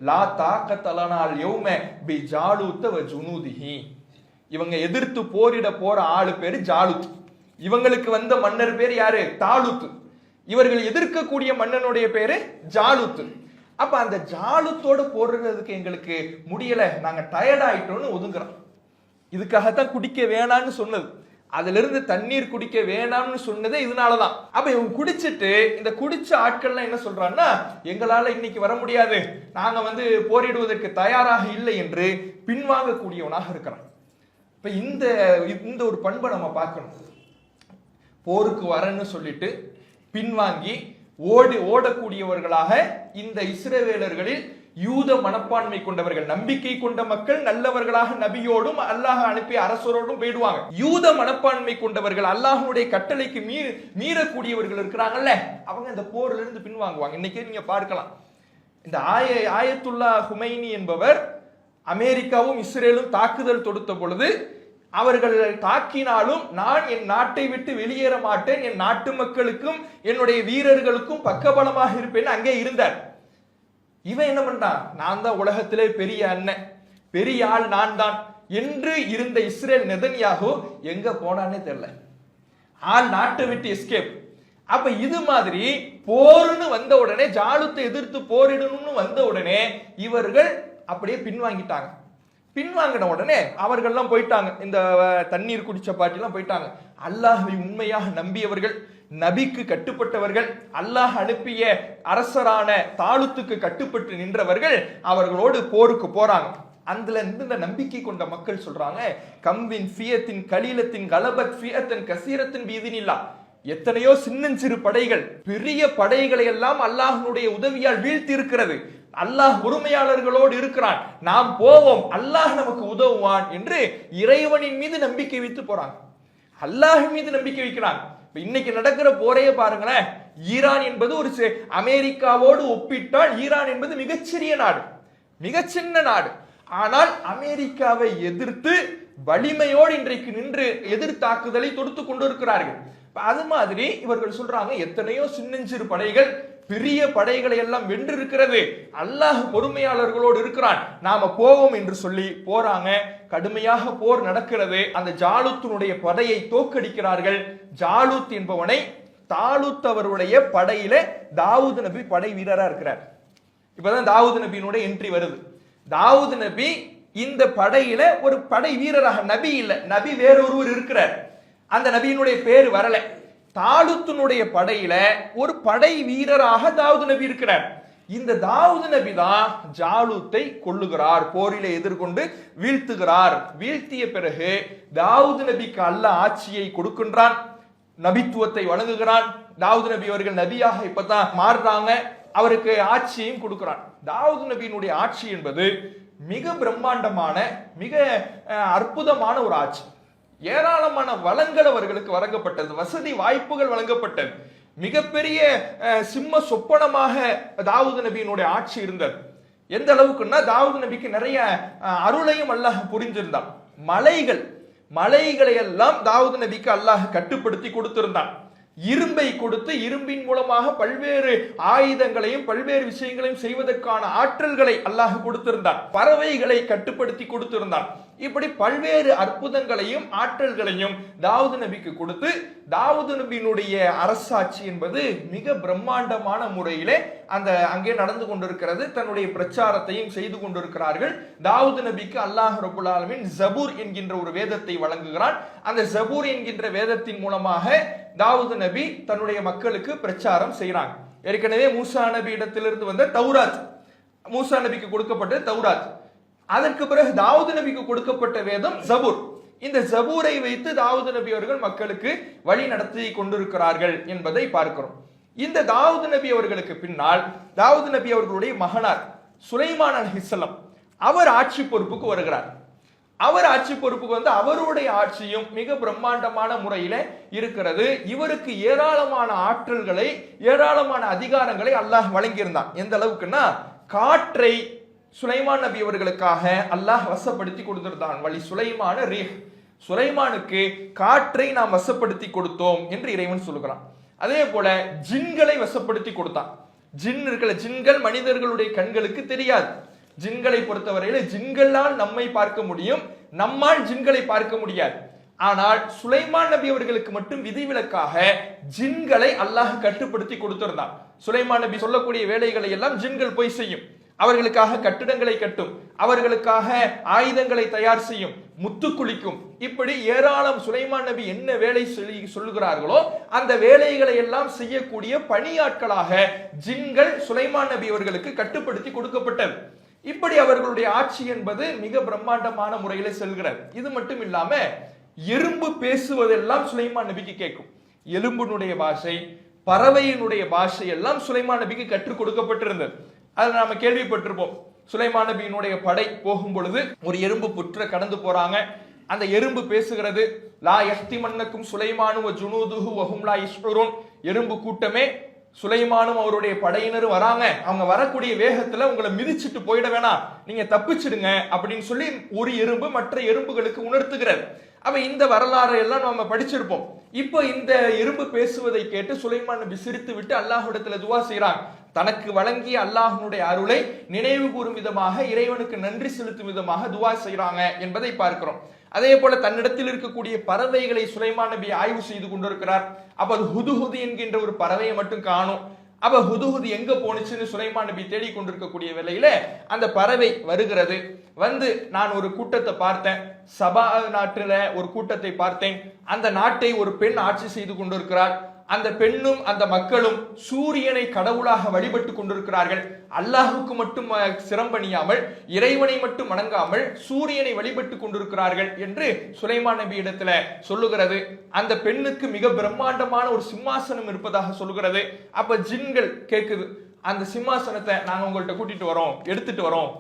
லா தாக்கத்தலனால் யௌம பி ஜாலுத்த வ ஜுனூதிஹி, இவங்க எதிர்த்து போரிட போற ஆளு பேரு ஜாலுத், இவங்களுக்கு வந்த மன்னர் பேர் யாரு, தாலுத்து, இவர்கள் எதிர்க்கக்கூடிய மன்னனுடைய பேரு ஜாலுத்து. அப்ப அந்த ஜாலுத்தோடு போடுறதுக்கு எங்களுக்கு முடியல, நாங்க டயர்ட் ஆயிட்டோம்னு ஒதுங்குறோம். இதுக்காகத்தான் குடிக்க வேணான்னு சொன்னது, அதுல இருந்து தண்ணீர் குடிக்க வேணாம்னு சொன்னதே இதனாலதான். அப்ப இவங்க குடிச்சிட்டு, இந்த குடிச்ச ஆட்கள்லாம் என்ன சொல்றாங்கன்னா, எங்களால இன்னைக்கு வர முடியாது, நாங்க போரிடுவதற்கு தயாராக இல்லை என்று பின்வாங்கக்கூடியவனாக இருக்கிறான். இப்ப இந்த ஒரு பண்பை நம்ம பார்க்கணும். போருக்கு வரன்னு சொல்லிட்டு பின்வாங்கி ஓடக்கூடியவர்களாக இந்த இஸ்ரவேலர்களில் யூத மனப்பான்மை கொண்டவர்கள், நம்பிக்கை கொண்ட மக்கள் நல்லவர்களாக நபியோடும் அல்லாஹ் அனுப்பிய அரசரோடும் போயிடுவாங்க. யூத மனப்பான்மை கொண்டவர்கள், அல்லாஹ்வுடைய கட்டளைக்கு மீறக்கூடியவர்கள் இருக்கிறாங்கல்ல, அவங்க இந்த போர்ல இருந்து பின்வாங்குவாங்க. இன்னைக்கு நீங்க பார்க்கலாம், இந்த ஆயத்துல்லா ஹுமைனி என்பவர் அமெரிக்காவும் இஸ்ரேலும் தாக்குதல் தொடுத்த பொழுது, அவர்கள் தாக்கினாலும் நான் என் நாட்டை விட்டு வெளியேற மாட்டேன், என் நாட்டு மக்களுக்கும் என்னுடைய வீரர்களுக்கும் பக்கபலமாக இருப்பேன் அங்கே இருந்தார். இவன் என்ன பண்றான், நான் தான் உலகத்திலே பெரிய அண்ணன், பெரிய ஆள் நான் தான் என்று இருந்த இஸ்ரேல் நெதன்யாகு எங்க போனானே தெரியல, ஆள் நாட்டை விட்டு எஸ்கேப். அப்ப இது மாதிரி போர்னு வந்த உடனே, ஜாலுத்தை எதிர்த்து போரிடணும்னு வந்த உடனே இவர்கள் அப்படியே பின்வாங்கிட்டாங்க. பின்வாங்கின உடனே அவர்கள்லாம் போயிட்டாங்க, இந்த தண்ணீர் குடிச்ச பாட்டிலாம் போயிட்டாங்க. அல்லாஹ்வை உண்மையாக நம்பியவர்கள், நபிக்கு கட்டுப்பட்டவர்கள், அல்லாஹ் அனுப்பிய அரசரான தாலுத்துக்கு கட்டுப்பட்டு நின்றவர்கள் அவர்களோடு போருக்கு போறாங்க. அதுல இருந்து இந்த நம்பிக்கை கொண்ட மக்கள் சொல்றாங்க, கம்பின் ஃபியத்தின் கலீலத்தின் கலபத் ஃபியத்தன் கசீரத்தின் பீதினில்லா, எத்தனையோ சின்னஞ்சிறு படைகள் பெரிய படைகளை எல்லாம் அல்லாஹ்வுடைய உதவியால் வீழ்த்தி இருக்கிறது, அல்லாஹ் உரிமையாளர்களோடு இருக்கிறான், நாம் போவோம், அல்லாஹ் நமக்கு உதவுவான் என்று இறைவனின் மீது நம்பிக்கை வைத்து போறாங்க. அல்லாஹ் மீது நம்பிக்கை வைக்கிறாங்க. இன்னைக்கு நடக்கிற போரையே பாருங்களேன், ஈரான் என்பது ஒரு அமெரிக்காவோடு ஒப்பிட்டால் ஈரான் என்பது மிகச்சிறிய நாடு, மிக சின்ன நாடு. ஆனால் அமெரிக்காவை எதிர்த்து வலிமையோடு இன்றைக்கு நின்று எதிர்த்தாக்குதலை தொடுத்து கொண்டு இருக்கிறார்கள். அது மாதிரி இவர்கள் சொல்றாங்க, எத்தனையோ சின்னஞ்சிறு படைகள் பெரிய படைகளை எல்லாம் வென்றிருக்கிறது, அல்லாஹ் பொறுமையாளர்களோடு இருக்கிறான், நாம போவோம் என்று சொல்லி போறாங்க. கடுமையாக போர் நடக்கிறது. அந்த ஜாலூத்தினுடைய படையை தோற்கடிக்கிறார்கள். ஜாலூத் என்பவனை தாலூத் அவருடைய படையில தாவூத் நபி படை வீரரா இருக்கிறார். இப்பதான் தாவூத் நபியினுடைய என்ட்ரி வருது. தாவூத் நபி இந்த படையில ஒரு படை வீரராக, நபி இல்ல, நபி வேறொருவர் இருக்கிறார், அந்த நபியினுடைய பேர் வரல. தாலூத்தினுடைய படையில ஒரு படை வீரராக தாவூத் நபி இருக்கிறார். இந்த தாவூத் நபி தான் ஜாலூத்தை கொல்லுகிறார், போரிலே எதிர்கொண்டு வீழ்த்துகிறார். வீழ்த்திய பிறகு தாவூத் நபிக்கு அல்லாஹ் ஆட்சியை கொடுக்கின்றான், நபித்துவத்தை வழங்குகிறான். தாவூத் நபி அவர்கள் நபியாக இப்பதான் மாறுறாங்க, அவருக்கு ஆட்சியையும் கொடுக்கிறான். தாவூத் நபியினுடைய ஆட்சி என்பது மிக பிரம்மாண்டமான, மிக அற்புதமான ஒரு ஆட்சி. ஏராளமான வளங்கள் அவர்களுக்கு வழங்கப்பட்டது, வசதி வாய்ப்புகள் வழங்கப்பட்டது. மிகப்பெரிய சிம்ம சொப்பனமாக தாவூத் நபியினுடைய ஆட்சி இருந்தது. எந்த அளவுக்குன்னா தாவூத் நபிக்கு நிறைய அருளையும் அல்லாஹ் புரிஞ்சிருந்தான். மலைகளை எல்லாம் தாவூத் நபிக்கு அல்லாஹ் கட்டுப்படுத்தி கொடுத்திருந்தான். இரும்பை கொடுத்து இரும்பின் மூலமாக பல்வேறு ஆயுதங்களையும் பல்வேறு விஷயங்களையும் செய்வதற்கான ஆற்றல்களை அல்லாஹ் கொடுத்திருந்தான். பறவைகளை கட்டுப்படுத்தி கொடுத்திருந்தான். இப்படி பல்வேறு அற்புதங்களையும் ஆற்றல்களையும் தாவூத் நபிக்கு கொடுத்து தாவூத் நபியினுடைய அரசாட்சி என்பது மிக பிரம்மாண்டமான முறையிலே அங்கே நடந்து கொண்டிருக்கிறது. தன்னுடைய பிரச்சாரத்தையும் செய்து கொண்டிருக்கிறார்கள். தாவூத் நபிக்கு அல்லாஹ் ரப்பல் ஆலமீன் ஜபூர் என்கின்ற ஒரு வேதத்தை வழங்குகிறான். அந்த ஜபூர் என்கின்ற வேதத்தின் மூலமாக தாவூத் நபி தன்னுடைய மக்களுக்கு பிரச்சாரம் செய்கிறாங்க. ஏற்கனவே மூசா நபி இடத்திலிருந்து வந்த தௌராத், மூசா நபிக்கு கொடுக்கப்பட்ட தௌராத், அதற்கு பிறகு தாவூத் நபிக்கு கொடுக்கப்பட்ட வேதம் ஜபூர். இந்த ஜபூரை வைத்து தாவூத் நபி அவர்கள் மக்களுக்கு வழி நடத்தி கொண்டிருக்கிறார்கள் என்பதை பார்க்கிறோம். இந்த தாவூத் நபி அவர்களுக்கு பின்னால் தாவூத் நபி அவர்களுடைய மகனார் சுலைமான் அலைஹிஸ்ஸலாம் அவர் ஆட்சி பொறுப்புக்கு வருகிறார். அவர் ஆட்சி பொறுப்புக்கு வந்து அவருடைய ஆட்சியும் மிக பிரம்மாண்டமான முறையில இருக்கிறது. இவருக்கு ஏராளமான ஆற்றல்களை, ஏராளமான அதிகாரங்களை அல்லாஹ் வழங்கியிருந்தான். எந்த அளவுக்குன்னா, காற்றை சுலைமான் நபி அவர்களுக்காக அல்லாஹ் வசப்படுத்தி கொடுத்திருந்தான். வழி சுலைமான ரீஹ், சுலைமானுக்கு காற்றை நாம் வசப்படுத்தி கொடுத்தோம் என்று இறைவன் சொல்லுகிறான். அதே போல ஜின்களை வசப்படுத்தி கொடுத்தான். ஜின் இருக்கல, ஜின்கள் மனிதர்களுடைய கண்களுக்கு தெரியாது. ஜின்களை பொறுத்தவரையில ஜின்களால் நம்மை பார்க்க முடியும், நம்மால் ஜின்களை பார்க்க முடியாது. ஆனால் சுலைமான் நபி அவர்களுக்கு மட்டும் விதிவிலக்காக ஜின்களை அல்லாஹ் கட்டுப்படுத்தி கொடுத்திருந்தான். சுலைமான் நபி சொல்லக்கூடிய வேலைகளை எல்லாம் ஜின்கள் போய் செய்யும். அவர்களுக்காக கட்டிடங்களை கட்டும், அவர்களுக்காக ஆயுதங்களை தயார் செய்யும், முத்து குளிக்கும். இப்படி ஏராளம் சுலைமான் நபி என்ன வேலை சொல்லுகிறார்களோ அந்த வேலைகளை எல்லாம் செய்யக்கூடிய பணியாட்களாக ஜின்கள் சுலைமான் நபி அவர்களுக்கு கட்டுப்படுத்தி கொடுக்கப்பட்டது. இப்படி அவர்களுடைய ஆட்சி என்பது மிக பிரம்மாண்டமான முறையில செல்கிறது. இது மட்டும் இல்லாம எறும்பு பேசுவதெல்லாம் சுலைமான் நபிக்கு கேட்கும். எலும்பினுடைய பாஷை, பறவையினுடைய பாஷை எல்லாம் சுலைமான் நபிக்கு கற்றுக் கொடுக்கப்பட்டிருந்தது. அதை நாம கேள்விப்பட்டிருப்போம். சுலைமான் நபியினுடைய படை போகும் பொழுது ஒரு எறும்பு புற்ற கடந்து போறாங்க. அந்த எறும்பு பேசுகிறது, லா யஹ்திமன்னக்கும் சுலைமானு வ ஜுனூதுஹு வ ஹும் லா யஷ்உரூன். எறும்பு கூட்டமே, சுலைமானும் அவருடைய படையினரும் வராங்க, அவங்க வரக்கூடிய வேகத்துல உங்களை மிதிச்சிட்டு போயிட வேணாம், நீங்க தப்பிச்சிடுங்க அப்படின்னு சொல்லி ஒரு எறும்பு மற்ற எறும்புகளுக்கு உணர்த்துகிறது. அப்ப இந்த வரலாறு எல்லாம் நம்ம படிச்சிருப்போம். இப்போ இந்த எறும்பு பேசுவதை கேட்டு சுலைமான் நபி சிரித்து விட்டு அல்லாஹ்விடத்துல துவா செய்றாங்க. தனக்கு வழங்கிய அல்லாஹ்வுடைய அருளை நினைவு கூறும் விதமாக, இறைவனுக்கு நன்றி செலுத்தும் விதமாக துவா செய்றாங்க என்பதை பார்க்கிறோம். அதே போல தன்னிடத்தில் இருக்கக்கூடிய பறவைகளை சுலைமான் நபி ஆய்வு செய்து கொண்டிருக்கிறார். அப்ப அது ஹுதுஹுது என்கின்ற ஒரு பறவையை மட்டும் காணும். அப்ப ஹுதுஹுது எங்க போனுச்சுன்னு சுலைமான் நபி தேடிக் கொண்டிருக்கக்கூடிய வேளையில அந்த பறவை வருகிறது. வந்து, நான் ஒரு கூட்டத்தை பார்த்தேன், சபா நாட்டுல ஒரு கூட்டத்தை பார்த்தேன். அந்த நாட்டை ஒரு பெண் ஆட்சி செய்து கொண்டிருக்கிறார். அந்த பெண்ணும் அந்த மக்களும் சூரியனை கடவுளாக வழிபட்டு கொண்டிருக்கிறார்கள். அல்லாஹுக்கு மட்டும் சிரம்பணியாமல், இறைவனை மட்டும் வணங்காமல் சூரியனை வழிபட்டு கொண்டிருக்கிறார்கள் என்று சுலைமான் நபி இடத்துல சொல்லுகிறது. அந்த பெண்ணுக்கு மிக பிரம்மாண்டமான ஒரு சிம்மாசனம் இருப்பதாக சொல்லுகிறது. அப்ப ஜின்கள் கேட்குது, அந்த சிம்மாசனத்தை நாங்க உங்கள்கிட்ட கூட்டிட்டு வரோம், எடுத்துட்டு வரோம்.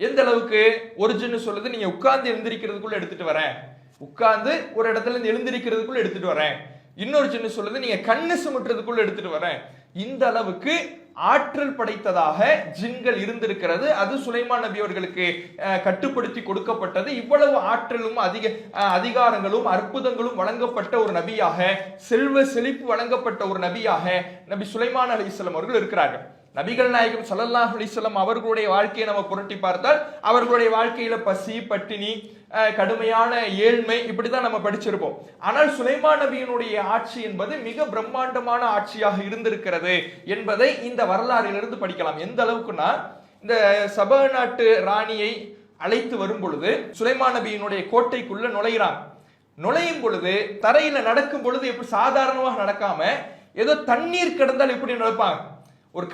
எந்த அளவுக்கு? ஒரு ஜின்னு சொல்லுது, நீங்க உட்கார்ந்து எழுந்திருக்கிறதுக்குள்ள எடுத்துட்டு வரேன், உட்கார்ந்து ஒரு இடத்துல இருந்து எழுந்திருக்கிறதுக்குள்ள எடுத்துட்டு வரேன். இன்னொரு சின்ன சொல்லுது, நீங்க கண்ணு சுமட்டுறதுக்குள்ள எடுத்துட்டு வரேன். இந்த அளவுக்கு ஆற்றல் படைத்ததாக ஜின்கள் இருந்திருக்கிறது. அது சுலைமான் நபி அவர்களுக்கு கட்டுப்படுத்தி கொடுக்கப்பட்டது. இவ்வளவு ஆற்றலும் அதிகாரங்களும் அற்புதங்களும் வழங்கப்பட்ட ஒரு நபியாக, செல்வ செழிப்பு வழங்கப்பட்ட ஒரு நபியாக நபி சுலைமான் அலைஹிஸ்ஸலாம் அவர்கள் இருக்கிறார்கள். நபிகள் நாயகம் ஸல்லல்லாஹு அலைஹி வஸல்லம் அவர்களுடைய வாழ்க்கையை நம்ம புரட்டி பார்த்தால் அவர்களுடைய வாழ்க்கையில பசி, பட்டினி, கடுமையான ஏழ்மை இப்படிதான் நம்ம படிச்சிருப்போம். ஆனால் சுலைமான் நபியினுடைய ஆட்சி என்பது மிக பிரம்மாண்டமான ஆட்சியாக இருந்திருக்கிறது என்பதை இந்த வரலாறிலிருந்து படிக்கலாம். எந்த அளவுக்குன்னா, இந்த சபா நாட்டு ராணியை அழைத்து வரும் பொழுது சுலைமான் நபியினுடைய கோட்டைக்குள்ள நுழையும் பொழுது தரையில நடக்கும் பொழுது எப்படி சாதாரணமாக நடக்காம ஏதோ தண்ணீர் கிடந்தால் எப்படி நடப்பாங்க, ஒரு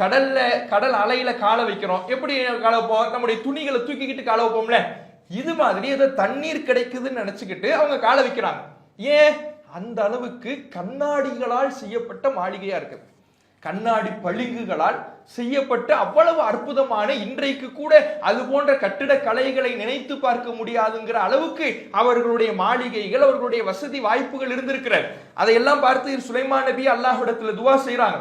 கடல் அலையில காலை வைக்கிறோம், எப்படி கால வைப்போம், நம்முடைய துணிகளை தூக்கிக்கிட்டு கால வைப்போம்ல, இது மாதிரி ஏதோ தண்ணீர் கிடைக்குதுன்னு நினைச்சுக்கிட்டு அவங்க காலை வைக்கிறாங்க. ஏன்? அந்த அளவுக்கு கண்ணாடிகளால் செய்யப்பட்ட மாளிகையா இருக்குது, கண்ணாடி பளிங்குகளால் செய்யப்பட்ட அவ்வளவு அற்புதமான, இன்றைக்கு கூட அது போன்ற கட்டிட கலைகளை நினைத்து பார்க்க முடியாதுங்கிற அளவுக்கு அவர்களுடைய மாளிகைகள், அவர்களுடைய வசதி வாய்ப்புகள் இருந்திருக்கிறது. அதையெல்லாம் பார்த்து சுலைமான் நபி அல்லாஹ்விடத்துல துவா செய்யறாங்க,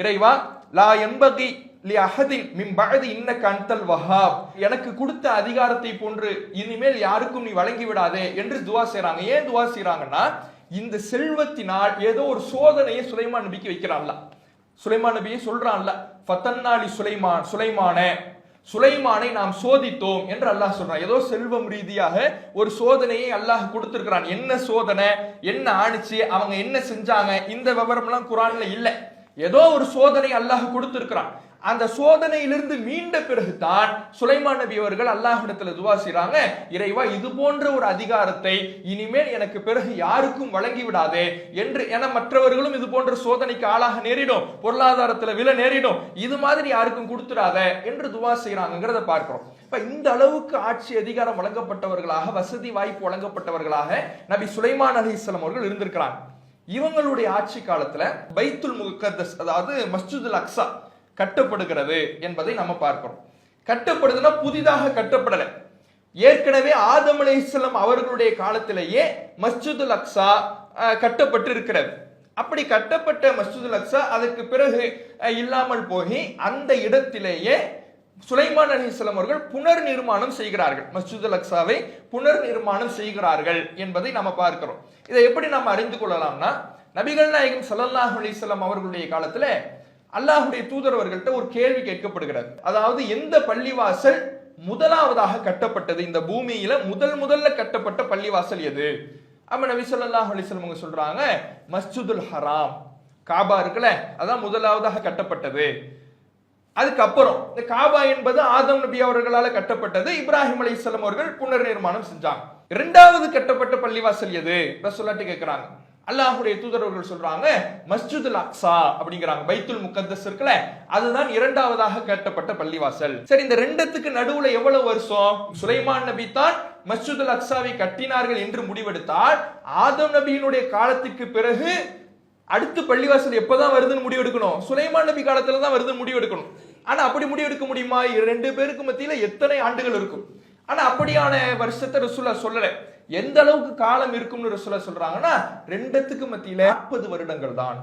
இறைவா லா என்பகி லி அஹதின் மின் பஅதி இன்னக அன்தல் வஹாப், எனக்கு கொடுத்த அதிகாரத்தை போன்று இனிமேல் யாருக்கும் நீ வழங்கி விடாதே என்று துவா செய்றாங்க. ஏன் துவா செய்றாங்கன்னா, இந்த செல்வத்தினால் ஏதோ ஒரு சோதனையை சுலைமான் நபிக்கு வைக்கிறான்ல. சுலைமான் நபியை சொல்றான்ல, ஃபதன்னாலி சுலைமானை நாம் சோதித்தோம் என்று அல்லாஹ் சொல்றான். ஏதோ செல்வம் ரீதியாக ஒரு சோதனையை அல்லாஹ் கொடுத்திருக்கிறான். என்ன சோதனை, என்ன ஆணிச்சு, அவங்க என்ன செஞ்சாங்க, இந்த விவரம் எல்லாம் குர்ஆன்ல இல்ல. ஏதோ ஒரு சோதனை அல்லாஹ் கொடுத்திருக்கிறான். அந்த சோதனையிலிருந்து மீண்ட பிறகுதான் சுலைமான் நபி அவர்கள் அல்லாஹ்விடத்துல துவா செய்றாங்க, இறைவா இது போன்ற ஒரு அதிகாரத்தை இனிமேல் எனக்கு பிறகு யாருக்கும் வழங்கி விடாதே என்று. என மற்றவர்களும் இது போன்ற சோதனைக்கு ஆளாக நேரிடும், பொருளாதாரத்துல விலை நேரிடும், இது மாதிரி யாருக்கும் கொடுத்துடாத என்று துவா செய்யறாங்கிறத பார்க்கிறோம். இப்ப இந்த அளவுக்கு ஆட்சி அதிகாரம் வழங்கப்பட்டவர்களாக, வசதி வாய்ப்பு வழங்கப்பட்டவர்களாக நபி சுலைமான் அலைஹிஸ்ஸலாம் அவர்கள் இருந்திருக்கிறாங்க. இவங்களுடைய ஆட்சி காலத்துல பைத்துல் முகத்தஸ், அதாவது மஸ்ஜிதுல் அக்ஸா கட்டப்படுகிறது என்பதை நம்ம பார்க்கிறோம். கட்டப்படுதுன்னா புதிதாக கட்டப்படல, ஏற்கனவே ஆதம் அலைஹிஸ்ஸலாம் அவர்களுடைய காலத்திலேயே மஸ்ஜிதுல் அக்ஸா கட்டப்பட்டு இருக்கிறது. அப்படி கட்டப்பட்ட மஸ்ஜிதுல் அக்ஸா அதற்கு பிறகு இல்லாமல் போய் அந்த இடத்திலேயே சுலைமான் அலைஹிஸ்ஸலாம் அவர்கள் புனர் நிர்மாணம் செய்கிறார்கள், மஸ்ஜிதுல் அக்ஸாவை புனர் நிர்மாணம் செய்கிறார்கள் என்பதை நம்ம பார்க்கிறோம். இதை எப்படி நம்ம அறிந்து கொள்ளலாம்னா, நபிகள் நாயகம் ஸல்லல்லாஹு அலைஹி வஸல்லம் அவர்களுடைய காலத்துல அல்லாஹ்வுடைய தூதர் அவர்கள்ட்ட ஒரு கேள்வி கேட்கப்படுகிறது. அதாவது எந்த பள்ளிவாசல் முதலாவதாக கட்டப்பட்டது, இந்த பூமியில முதல்ல கட்டப்பட்ட பள்ளிவாசல் எது? அப்ப நபி ஸல்லல்லாஹு அலைஹி வஸல்லம் அவங்க சொல்றாங்க, மஸ்ஜிதுல் ஹராம், காபா இருக்குல்ல, அதான் முதலாவதாக கட்டப்பட்டது. அதுக்கப்புறம் இந்த காபா என்பது ஆதம் நபி அவர்களால் கட்டப்பட்டது, இப்ராஹிம் அலைஹிஸ்ஸலாம் அவர்கள் புனர் நிர்மாணம் செஞ்சாங்க. இரண்டாவது கட்டப்பட்ட பள்ளிவாசல் எது ரசூலுல்லாஹ் கேக்குறாங்க. அல்லாஹ்வுடைய தூதரவர்கள் சொல்றாங்க மஸ்ஜிதுல் அக்ஸா அப்படிங்கிறாங்க, பைத்துல் முகத்தஸ் இருக்குல்ல, அதுதான் இரண்டாவதாக கட்டப்பட்ட பள்ளிவாசல். சரி, இந்த ரெண்டுத்துக்கு நடுவுல எவ்வளவு வருஷம்? சுலைமான் நபி தான் மஸ்ஜிதுல் அக்ஸாவை கட்டினார்கள் என்று முடிவெடுத்தால் ஆதம் நபியினுடைய காலத்துக்கு பிறகு அடுத்து பள்ளிவாசல் எப்பதான் வருதுன்னு முடிவெடுக்கணும், சுலைமான் நபி காலத்துல தான் வருதுன்னு முடிவெடுக்கணும். ஆனா அப்படி முடிவெடுக்க முடியுமா? ரெண்டு பேருக்கு மத்தியில எத்தனை ஆண்டுகள் இருக்கும்? ஆனா அப்படியான வருஷத்தை ரசூலுல்லாஹ் சொல்லல. எந்த அளவுக்கு காலம் இருக்கும்னு ரசூலுல்லாஹ் சொல்றாங்கன்னா, ரெண்டுத்துக்கு மத்தியில 40 வருடங்கள் தான்.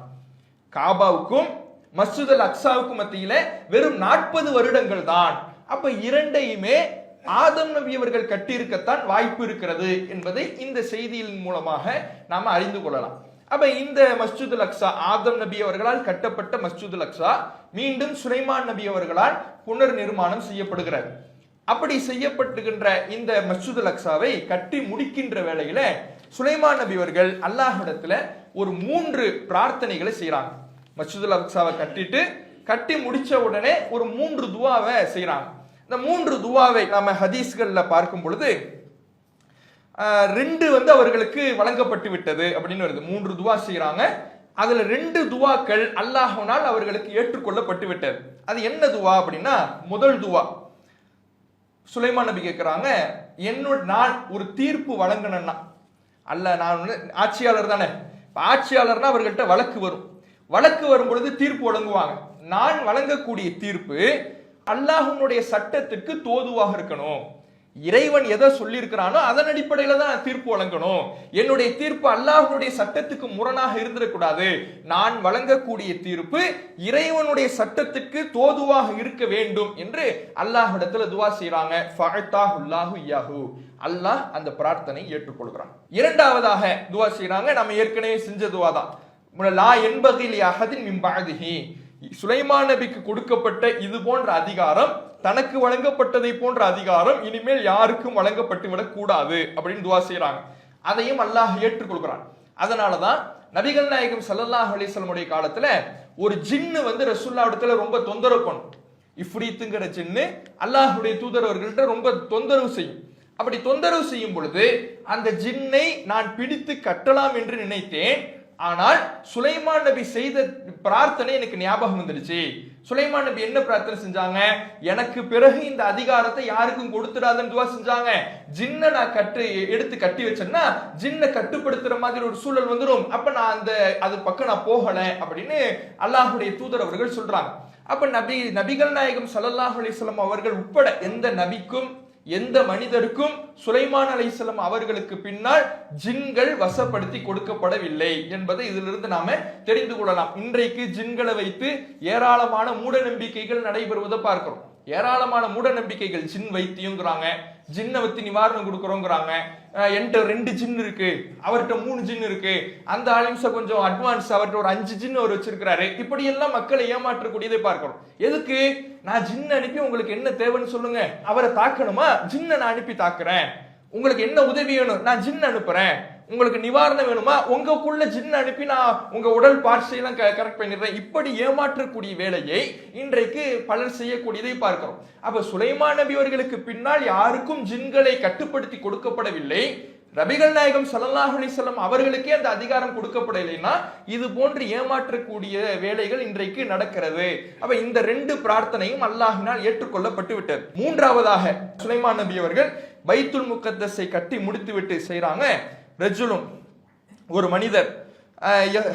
காபாவுக்கும் மஸ்ஜிதுல் அக்ஸாவுக்கும் மத்தியில வெறும் 40 வருடங்கள் தான். அப்ப இரண்டையுமே ஆதம் நபி அவர்கள் கட்டியிருக்கத்தான் வாய்ப்பு இருக்கிறது என்பதை இந்த செய்தியின் மூலமாக நாம அறிந்து கொள்ளலாம். அப்ப இந்த மஸ்ஜிதுல் அக்ஸா, ஆதம் நபி அவர்களால் கட்டப்பட்ட மஸ்ஜிதுல் அக்ஸா மீண்டும் சுலைமான் நபி அவர்களால் புனர் நிர்மாணம் செய்யப்படுகிறது. அப்படி செய்யப்பட்டுகின்ற இந்த மஸ்ஜிதுல் அக்ஸாவை கட்டி முடிக்கின்ற வேளையில சுலைமான் நபி அவர்கள் அல்லாஹ்விடத்துல ஒரு 3 பிரார்த்தனைகளை செய்யறாங்க. மஸ்ஜிதுல் அக்ஸாவை கட்டி முடிச்ச உடனே ஒரு 3 துவாவை செய்யறாங்க. இந்த 3 துவாவை நாம ஹதீஸ்கள்ல பார்க்கும் பொழுது 2 அவர்களுக்கு வழங்கப்பட்டு விட்டது அப்படின்னு வருது. 3 துவா செய்யறாங்க, அதுல 2 துவாக்கள் அல்லாஹ்வினால் அவர்களுக்கு ஏற்றுக்கொள்ளப்பட்டு விட்டது. அது என்ன துவா அப்படின்னா, முதல் துவா சுலைமான் நபி கேட்கிறாங்க, நான் ஒரு தீர்ப்பு வழங்கணும்னா, நான் ஆட்சியாளர் தானே, ஆட்சியாளர்னா அவர்கள்ட்ட வழக்கு வரும் பொழுது தீர்ப்பு வழங்குவாங்க. நான் வழங்கக்கூடிய தீர்ப்பு அல்லாஹ்வுடைய சட்டத்துக்கு தோதுவாக இருக்கணும். இறைவன் எதை சொல்லி இருக்கிறானோ அதன் அடிப்படையில தான் தீர்ப்பு வழங்கணும். என்னுடைய தீர்ப்பு அல்லாஹ்வுடைய சட்டத்துக்கு முரணாக இருந்துடக்கூடாது. நான் வழங்கக்கூடிய தீர்ப்பு இறைவனுடைய சட்டத்துக்கு தோதுவாக இருக்க வேண்டும் என்று அல்லாஹ்விடத்துல துவா செய்யறாங்க. ஃபஅத்தாஹுல்லாஹு இய்யாஹு, அல்லாஹ் அந்த பிரார்த்தனை ஏற்றுக்கொள்கிறான். இரண்டாவதாக துவா செய்யறாங்க, நம்ம ஏற்கனவே செஞ்ச துவா தான். லா யன்பகி அஹதின் மின் பஅதிஹி, சுலைமான் நபிக்கு கொடுக்கப்பட்ட இது போன்ற அதிகாரம், தனக்கு வழங்கப்பட்டதை போன்ற அதிகாரம் இனிமேல் யாருக்கும் வழங்கப்பட்டு விடக் கூடாது அப்படின்னு துவா செய்யறாங்க. அதையும் அல்லாஹ் ஏற்றுக்கொள்கிறான். அதனாலதான் நபிகள் நாயகம் ஸல்லல்லாஹு அலைஹி வஸல்லம் உடைய காலத்துல ஒரு ஜின்னு ரசூலுல்லாஹ்விடத்துல ரொம்ப தொந்தரவு பண்ணும். இஃப்ரீத்துங்கிற ஜின்னு அல்லாஹ்வுடைய தூதர் அவர்கள்ட்ட ரொம்ப தொந்தரவு செய்யும். அப்படி தொந்தரவு செய்யும் பொழுது அந்த ஜின்னை நான் பிடித்து கட்டலாம் என்று நினைத்தேன். ஆனால் சுலைமான் நபி செய்த பிரார்த்தனை எனக்கு ஞாபகம் வந்துடுச்சு. சுலைமான் நபி என்ன பிரார்த்தனை செஞ்சாங்க? எனக்கு பிறகு இந்த அதிகாரத்தை யாருக்கும் கொடுத்துடாதுன்னு துவா செஞ்சாங்க. ஜின்னை நான் எடுத்து கட்டி வச்சேன்னா ஜின்னை கட்டுப்படுத்துற மாதிரி ஒரு சூழல் வந்துடும். அப்ப நான் அது பக்கம் நான் போகல அப்படின்னு அல்லாஹ்வுடைய தூதர் அவர்கள் சொல்றாங்க. அப்ப நபிகள் நாயகம் ஸல்லல்லாஹு அலைஹி வஸல்லம் அவர்கள் உட்பட எந்த நபிக்கும் எந்த மனிதருக்கும் சுலைமான் அலைஹிஸ்ஸலாம் அவர்களுக்கு பின்னால் ஜின்கள் வசப்படுத்தி கொடுக்கப்படவில்லை என்பதை இதிலிருந்து நாம தெரிந்து கொள்ளலாம். இன்றைக்கு ஜின்களை வைத்து ஏராளமான மூட நம்பிக்கைகள் நடைபெறுவதை பார்க்கிறோம். ஏராளமான மூட நம்பிக்கைகள், ஜின் வைத்தியங்கிறாங்க, ஜின்னை வச்சு நிவாரணம் கொடுக்கறோங்கிறாங்க. என்கிட்ட 2 ஜின் இருக்கு, அவர்கிட்ட 3 ஜின் இருக்கு, அந்த ஆலிம்ஸ கொஞ்சம் அட்வான்ஸ், அவர்கிட்ட ஒரு 5 ஜின் அவர் வச்சிருக்கிறாரு. இப்படி எல்லாம் மக்களை ஏமாற்றக்கூடியதை பார்க்கிறோம். எதுக்கு? நான் ஜின் அனுப்பி உங்களுக்கு என்ன தேவைன்னு சொல்லுங்க, அவரை தாக்கணுமா, ஜின்னை நான் அனுப்பி தாக்குறேன். உங்களுக்கு என்ன உதவி வேணும், நான் ஜின் அனுப்புறேன். உங்களுக்கு நிவாரணம் வேணுமா, உங்களுக்குள்ள ஜின் அனுப்பி நான் உங்க உடல் பார்ட்ஸ் எல்லாம் கரெக்ட் பண்ணிடுறேன். இப்படி ஏமாற்றக்கூடிய வேலையை இன்றைக்கு பலர் செய்யக்கூடியதை பார்க்கிறோம். அப்ப சுலைமான் நபி அவர்களுக்கு பின்னால் யாருக்கும் ஜின்களை கட்டுப்படுத்தி கொடுக்கப்படவில்லை. நபிகள் நாயகம் ஸல்லல்லாஹு அலைஹி வஸல்லம் அவர்களுக்கே அந்த அதிகாரம் கொடுக்கப்படலைன்னா இது போன்று ஏமாற்றக்கூடிய வேலைகள் இன்றைக்கு நடக்கிறது. அப்ப இந்த 2 பிரார்த்தனையும் அல்லாஹ்வினால் ஏற்றுக்கொள்ளப்பட்டு விட்டது. மூன்றாவதாக சுலைமான் நபி அவர்கள் பைத்துல் முகத்தஸை கட்டி முடித்துவிட்டு செய்றாங்க. ரஜுலும், ஒரு மனிதர்,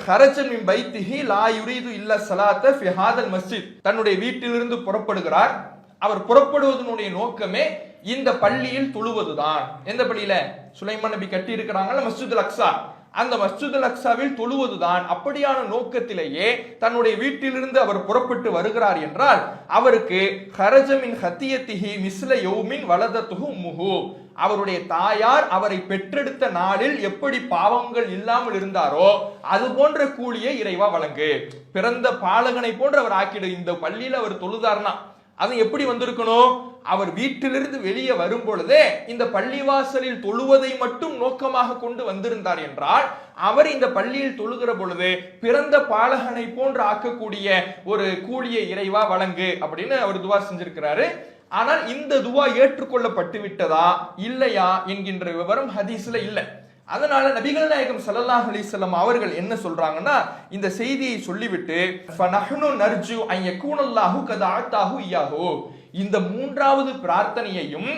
ஹரஜன் மின் பைத்திஹி லா யுரீது இல்லா ஸலாத்த ஃபி ஹாதல் மஸ்ஜித், தன்னுடைய வீட்டிலிருந்து புறப்படுகிறார். அவர் புறப்படுவதனுடைய நோக்கமே இந்த பள்ளியில் தொழுவதுதான். எந்த பள்ளியில? சுலைமான் நபி கட்டி இருக்கிறாங்கல்ல மஸ்ஜிதுல் அக்ஸா, அந்த மஸ்ஜிதுல் அக்ஸாவில் தொழுவதுதான். அப்படியான நோக்கத்திலேயே தன்னுடைய வீட்டிலிருந்து அவர் புறப்பட்டு வருகிறார் என்றால் அவருக்கு ஹரஜ மின் ஹத்தியத்திஹி மிஸ்ல யௌமின் வலதத்துஹு உம்முஹு, அவருடைய தாயார் அவரை பெற்றெடுத்த நாளில் எப்படி பாவங்கள் இல்லாமல் இருந்தாரோ அது போன்ற கூலியை இறைவா வழங்கு. பிறந்த பாலகனை போன்று அவர் ஆக்கிடு. இந்த பள்ளியில் அவர் தொழுதார்னா அது எப்படி வந்திருக்கணும்? அவர் வீட்டிலிருந்து வெளியே வரும் பொழுதே இந்த பள்ளிவாசலில் தொழுவதை மட்டும் நோக்கமாக கொண்டு வந்திருந்தார் என்றால் அவர் இந்த பள்ளியில் தொழுகிற பொழுது பிறந்த பாலகனை போன்று ஆக்கக்கூடிய ஒரு கூலியை இறைவா வழங்கு அப்படின்னு அவர் துவா செஞ்சிருக்கிறாரு. ஆனால் இந்த துவா ஏற்றுக்கொள்ளப்பட்டு விட்டதா இல்லையா என்கின்ற விவரம் ஹதீஸ்ல இல்லை. அதனால நபிகள் நாயகம் ஸல்லல்லாஹு அலைஹி வஸல்லம் அவர்கள் என்ன சொல்றாங்கன்னா, இந்த செய்தியை சொல்லிவிட்டு ஃபனஹ்னு நர்ஜு அன் யகூனல்லாஹு கத் ஆத்தாஹு இய்யாஹு, இந்த மூன்றாவது பிரார்த்தனையையும்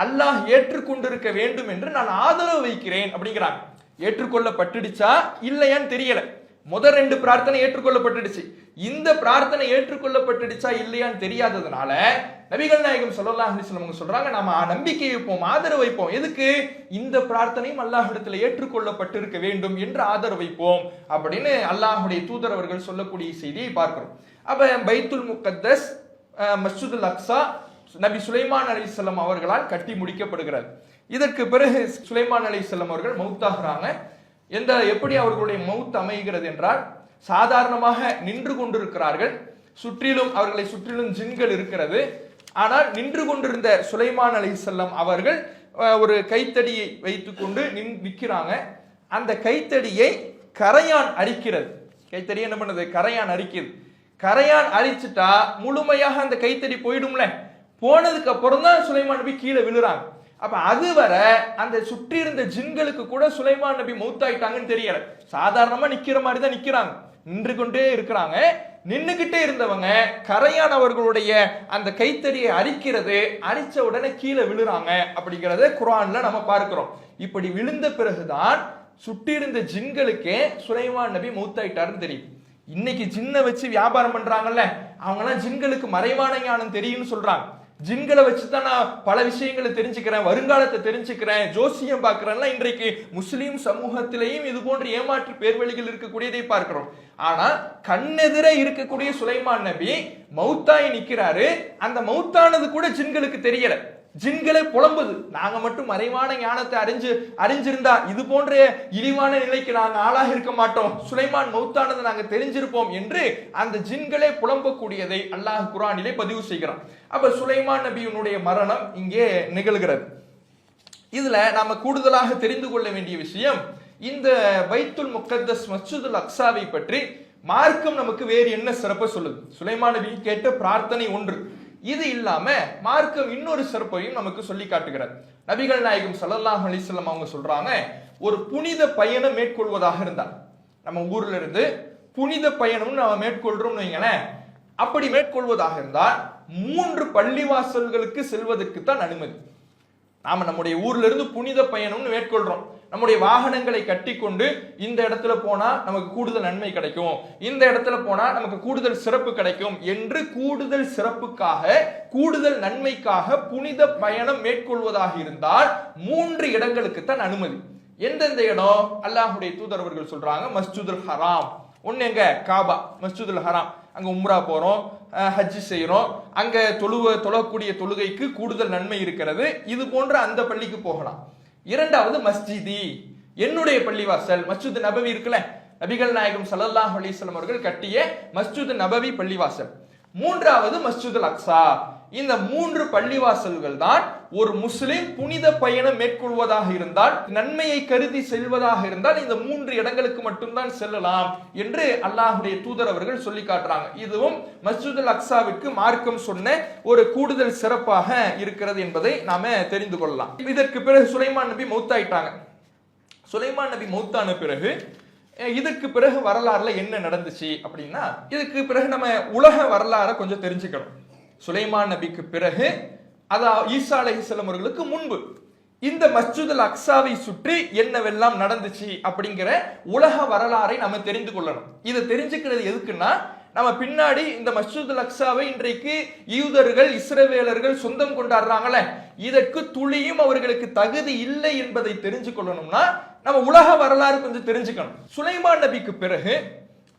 அல்லாஹ் ஏற்றுக்கொண்டிருக்க வேண்டும் என்று நான் ஆதரவு வைக்கிறேன் அப்படிங்கிறாங்க. ஏற்றுக்கொள்ளப்பட்டுடுச்சா இல்லையான்னு தெரியல. முதல் 2 பிரார்த்தனை ஏற்றுக்கொள்ளப்பட்டுடுச்சு. இந்த பிரார்த்தனை ஏற்றுக்கொள்ளப்பட்டுடுச்சா இல்லையான்னு தெரியாததுனால நபிகள் நாயகம் ஸல்லல்லாஹு அலைஹி வஸல்லம் சொல்றாங்க, நாம நம்பிக்கை வைப்போம், ஆதரவு வைப்போம். எதுக்கு? இந்த பிரார்த்தனையும் அல்லாஹ்விடத்தில் ஏற்றுக்கொள்ளப்பட்டிருக்க வேண்டும் என்று ஆதரவு வைப்போம் அப்படின்னு அல்லாஹ்வுடைய தூதர் அவர்கள் சொல்லக்கூடிய செய்தியை பார்க்கிறோம். அப்ப பைத்துல் முகத்தஸ் மஸ்ஜிதுல் அக்ஸா நபி சுலைமான் அலைஹிஸ்ஸலாம் அவர்களால் கட்டி முடிக்கப்படுகிறது. இதற்கு பிறகு சுலைமான் அலைஹிஸ்ஸலாம் அவர்கள் மௌத்தாகிறாங்க. எப்படி அவர்களுடைய மௌத் அமைகிறது என்றால், சாதாரணமாக நின்று கொண்டிருக்கிறார்கள். அவர்களை சுற்றிலும் ஜின்கள் இருக்கிறது. ஆனால் நின்று கொண்டிருந்த சுலைமான் அலைஹிஸ்ஸலாம் அவர்கள் ஒரு கைத்தடியை வைத்துக் கொண்டு நிற்கிறாங்க. அந்த கைத்தடியை கரையான் அரிக்கிறது. கைத்தடி என்ன பண்ணுது? கரையான் அரிக்குது. கரையான் அரிச்சுட்டா முழுமையாக அந்த கைத்தடி போயிடும்ல. போனதுக்கு அப்புறம் தான் சுலைமான் நபி கீழே விழுறாங்க. அப்ப அதுவரை அந்த சுற்றி இருந்த ஜின்களுக்கு கூட சுலைமான் நபி மௌத்தாயிட்டாங்கன்னு தெரியல. சாதாரணமா நிக்கிற மாதிரி தான் நிக்கிறாங்க, நின்று கொண்டே இருக்கிறாங்க. நின்னுகிட்டே இருந்தவங்க கரையான் அவர்களுடைய அந்த கைத்தடியை அரிக்கிறது, அரிச்ச உடனே கீழே விழுறாங்க அப்படிங்கறத குர்ஆன்ல நம்ம பார்க்கிறோம். இப்படி விழுந்த பிறகுதான் சுற்றி இருந்த ஜின்களுக்கே சுலைமான் நபி மௌத்தாயிட்டாருன்னு தெரியும். இன்னைக்கு ஜின்னை வச்சு வியாபாரம் பண்றாங்கல்ல, அவங்க எல்லாம் ஜின்களுக்கு மறைவான ஞானம் தெரியும்னு சொல்றாங்க. ஜின்களை வச்சுதான் நான் பல விஷயங்களை தெரிஞ்சுக்கிறேன், வருங்காலத்தை தெரிஞ்சுக்கிறேன், ஜோசியம் பார்க்கிறேன்லாம் இன்றைக்கு முஸ்லிம் சமூகத்திலேயும் இது போன்ற ஏமாற்று பேர்வழிகள் இருக்கக்கூடியதை பார்க்கிறோம். ஆனா கண்ணெதிர இருக்கக்கூடிய சுலைமான் நபி மௌத்தாய் நிக்கிறாரு. அந்த மௌத்தானது கூட ஜின்களுக்கு தெரியல. ஜின்களை புலம்புது, நாங்க மட்டும் மறைவான ஞானத்தை அறிஞ்சிருந்தா இது போன்ற இழிவான நிலைக்கு நாங்க ஆளாக இருக்க மாட்டோம், சுலைமான் மௌத்தானதை நாங்க தெரிஞ்சிருப்போம் என்று அந்த ஜின்களே புலம்பக்கூடியதை அல்லாஹ் குர்ஆனிலே பதிவு செய்கிறான். அப்ப சுலைமான் நபியினுடைய மரணம் இங்கே நிகழ்கிறது. இதுல நாம கூடுதலாக தெரிந்து கொள்ள வேண்டிய விஷயம், இந்த பைத்துல் முகத்தஸ் மஸ்ஜிதுல் அக்ஸாவை பற்றி மார்க்கம் நமக்கு வேறு என்ன சிறப்பு சொல்லுது? சுலைமான் நபி கேட்ட பிரார்த்தனை ஒன்று, இது இல்லாம மார்க்கம் இன்னொரு சிறப்பையும் நமக்கு சொல்லி காட்டுகிறார். நபிகள் நாயகம் ஸல்லல்லாஹு அலைஹி வஸல்லம் அவங்க சொல்றாங்க, ஒரு புனித பயணம் மேற்கொள்வதாக இருந்தால், நம்ம ஊர்ல இருந்து புனித பயணம் நம்ம மேற்கொள்றோம்னு வைங்களேன், அப்படி மேற்கொள்வதாக இருந்தால் 3 பள்ளிவாசல்களுக்கு செல்வதற்கு தான் அனுமதி. நாம நம்முடைய ஊர்ல இருந்து புனித பயணம்னு மேற்கொள்றோம், நம்முடைய வாகனங்களை கட்டி கொண்டு இந்த இடத்துல போனா நமக்கு கூடுதல் நன்மை கிடைக்கும், இந்த இடத்துல போனா நமக்கு கூடுதல் சிறப்பு கிடைக்கும் என்று கூடுதல் சிறப்புக்காக கூடுதல் நன்மைக்காக புனித பயணம் மேற்கொள்வதாக இருந்தால் 3 இடங்களுக்கு தான் அனுமதி. எந்தெந்த இடம்? அல்லாஹ்வுடைய தூதர் அவர்கள் சொல்றாங்க, மஸ்ஜிதுல் ஹராம். ஒன்னு எங்க? காபா, மஸ்ஜிதுல் ஹராம். அங்க உம்ரா போறோம், ஹஜ் செய்யறோம், அங்க தொழக்கூடிய தொழுகைக்கு கூடுதல் நன்மை இருக்கிறது, இது போன்ற அந்த பள்ளிக்கு போகலாம். இரண்டாவது மஸ்ஜிதி, என்னுடைய பள்ளிவாசல், மஸ்ஜித் நபவி இருக்குல்ல, நபிகள் நாயகம் ஸல்லல்லாஹு அலைஹி வஸல்லம் அவர்கள் கட்டிய மஸ்ஜித் நபவி பள்ளிவாசல். மூன்றாவது மஸ்ஜிதுல் அக்ஸா. இந்த 3 பள்ளிவாசல்கள் தான் ஒரு முஸ்லிம் புனித பயணம் மேற்கொள்வதாக இருந்தால், நன்மையை கருதி செல்வதாக இருந்தால் இந்த 3 இடங்களுக்கு மட்டும்தான் செல்லலாம் என்று அல்லாஹ்வுடைய தூதர் அவர்கள் சொல்லி காட்டுறாங்க. இதுவும் மஸ்ஜிதுல் அக்ஸாவிற்கு மார்க்கம் சொன்ன ஒரு கூடுதல் சிறப்பாக இருக்கிறது என்பதை நாம தெரிந்து கொள்ளலாம். இதற்கு பிறகு சுலைமான் நபி மௌத்தாயிட்டாங்க. சுலைமான் நபி மௌத்தான பிறகு இதுக்கு பிறகு வரலாறுல என்ன நடந்துச்சு அப்படின்னா, இதுக்கு பிறகு நம்ம உலக வரலாறை கொஞ்சம் தெரிஞ்சுக்கணும். சுலைமான் நபிக்கு பிறகு, அதாவது ஈசா அலைஹிஸ்ஸலாம் அவர்களுக்கு முன்பு இந்த மஸ்ஜிதுல் அக்ஸாவை சுற்றி என்னவெல்லாம் நடந்துச்சு அப்படிங்கிற உலக வரலாறை நம்ம தெரிந்து கொள்ளணும். இதை தெரிஞ்சுக்கிறது எதுக்குன்னா, நம்ம பின்னாடி இந்த மஸ்ஜிதுல் அக்ஸாவை இன்றைக்கு யூதர்கள் இஸ்ரவேலர்கள் சொந்தம் கொண்டாடுறாங்களே, இதற்கு துளியும் அவர்களுக்கு தகுதி இல்லை என்பதை தெரிஞ்சு கொள்ளணும்னா நம்ம உலக வரலாறு கொஞ்சம் தெரிஞ்சுக்கணும். சுலைமான் நபிக்கு பிறகு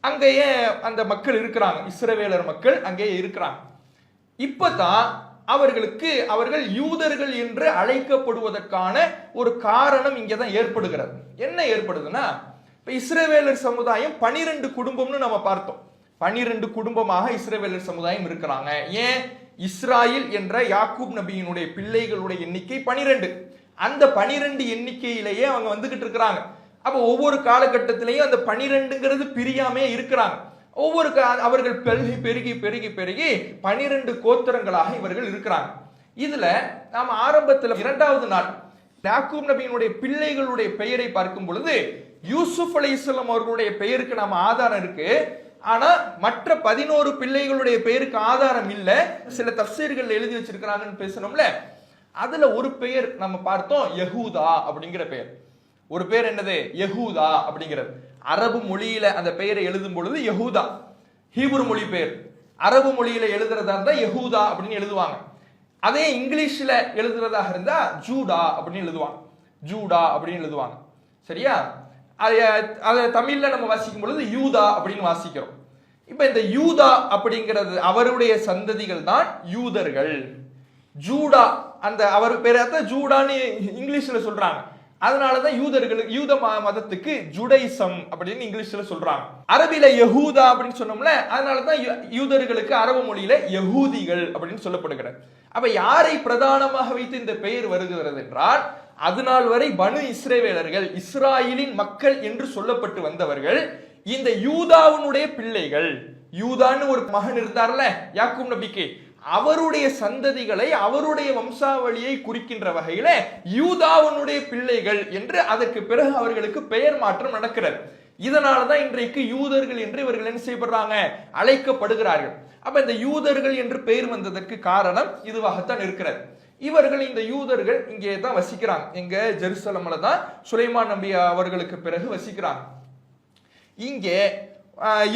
அங்கேயே அந்த மக்கள் இருக்கிறாங்க, இஸ்ரவேலர் மக்கள் அங்கேயே இருக்கிறாங்க. இப்பதான் அவர்கள் யூதர்கள் என்று அழைக்கப்படுவதற்கான ஒரு காரணம் இங்கதான் ஏற்படுகிறது. என்ன ஏற்படுதுன்னா, இப்ப இஸ்ரவேலர் சமுதாயம் 12 குடும்பம்னு நம்ம பார்த்தோம். 12 குடும்பமாக இஸ்ரவேலர் சமுதாயம் இருக்கிறாங்க. ஏன்? இஸ்ராயில் என்ற யாக்கூப் நபியினுடைய பிள்ளைகளுடைய எண்ணிக்கை 12. அந்த 12 எண்ணிக்கையிலேயே அவங்க வந்துகிட்டு இருக்கிறாங்க. அப்ப ஒவ்வொரு காலகட்டத்திலையும் அந்த 12ங்கிறது பிரியாமே இருக்கிறாங்க. ஒவ்வொரு அவர்கள் பெருகி 12 கோத்திரங்களாக இவர்கள் இருக்கிறாங்க. இதுல நாம ஆரம்பத்தில் 2வது நாள் யாக்கூப் நபியினுடைய பிள்ளைகளுடைய பெயரை பார்க்கும் பொழுது யூசுப் அலைஹிஸ்ஸலாம் அவர்களுடைய பெயருக்கு நாம ஆதாரம் இருக்கு. ஆனா மற்ற 11 பிள்ளைகளுடைய பெயருக்கு ஆதாரம் இல்ல. சில தஃப்சீர்கள் எழுதி வச்சிருக்கிறாங்கன்னு பேசணும்ல, அதுல ஒரு பெயர் நம்ம பார்த்தோம், யஹூதா அப்படிங்கிற பெயர். ஒரு பேர் என்னது? யஹூதா அப்படிங்கிறது. அரபு மொழியில அந்த பெயரை எழுதும் பொழுது யஹூதா, ஹீப்ரு மொழி பெயர். அரபு மொழியில எழுதுறதா இருந்தா யஹூதா அப்படின்னு எழுதுவாங்க. அதே இங்கிலீஷ்ல எழுதுறதாக இருந்தா ஜூடா அப்படின்னு எழுதுவாங்க, ஜூடா அப்படின்னு எழுதுவாங்க. சரியா? அதை தமிழ்ல நம்ம வாசிக்கும் பொழுது யூதா அப்படின்னு வாசிக்கிறோம். இப்ப இந்த யூதா அப்படிங்கிறது அவருடைய சந்ததிகள் தான் யூதர்கள். ஜூடா அந்த அவர் பேரை ஜூடான்னு இங்கிலீஷ்ல சொல்றாங்க. அதனாலதான் யூத மதத்துக்கு ஜுடைசம் அப்படின்னு இங்கிலீஷ்ல சொல்றாங்க. அரபில யஹூதா அப்படின்னு சொன்னோம்ல, அதனாலதான் யூதர்களுக்கு அரபு மொழியில யஹூதிகள் அப்படின்னு சொல்லப்படுகிறது. அப்ப யாரை பிரதானமாக வைத்து இந்த பெயர் வருகிறது என்றால், அதுநாள் வரை பனு இஸ்ரவேலர்கள், இஸ்ராயலின் மக்கள் என்று சொல்லப்பட்டு வந்தவர்கள் இந்த யூதாவினுடைய பிள்ளைகள். யூதான்னு ஒரு மகன் இருந்தார்ல யாக்கூப் நபிக்கு, அவருடைய சந்ததிகளை, அவருடைய வம்சாவளியை குறிக்கின்ற வகையில யூதாவினுடைய பிள்ளைகள் என்று அதற்கு பிறகு அவர்களுக்கு பெயர் மாற்றம் நடக்கிறது. இதனாலதான் இன்றைக்கு யூதர்கள் என்று இவர்கள் என்ன செய்யப்படுறாங்க? அழைக்கப்படுகிறார்கள். அப்ப இந்த யூதர்கள் என்று பெயர் வந்ததற்கு காரணம் இதுவாகத்தான் இருக்கிறது. இவர்கள் இந்த யூதர்கள் இங்கே தான் வசிக்கிறாங்க. எங்க? ஜெருசலம்ல தான் சுலைமான் நபி அவர்களுக்கு பிறகு வசிக்கிறாங்க. இங்கே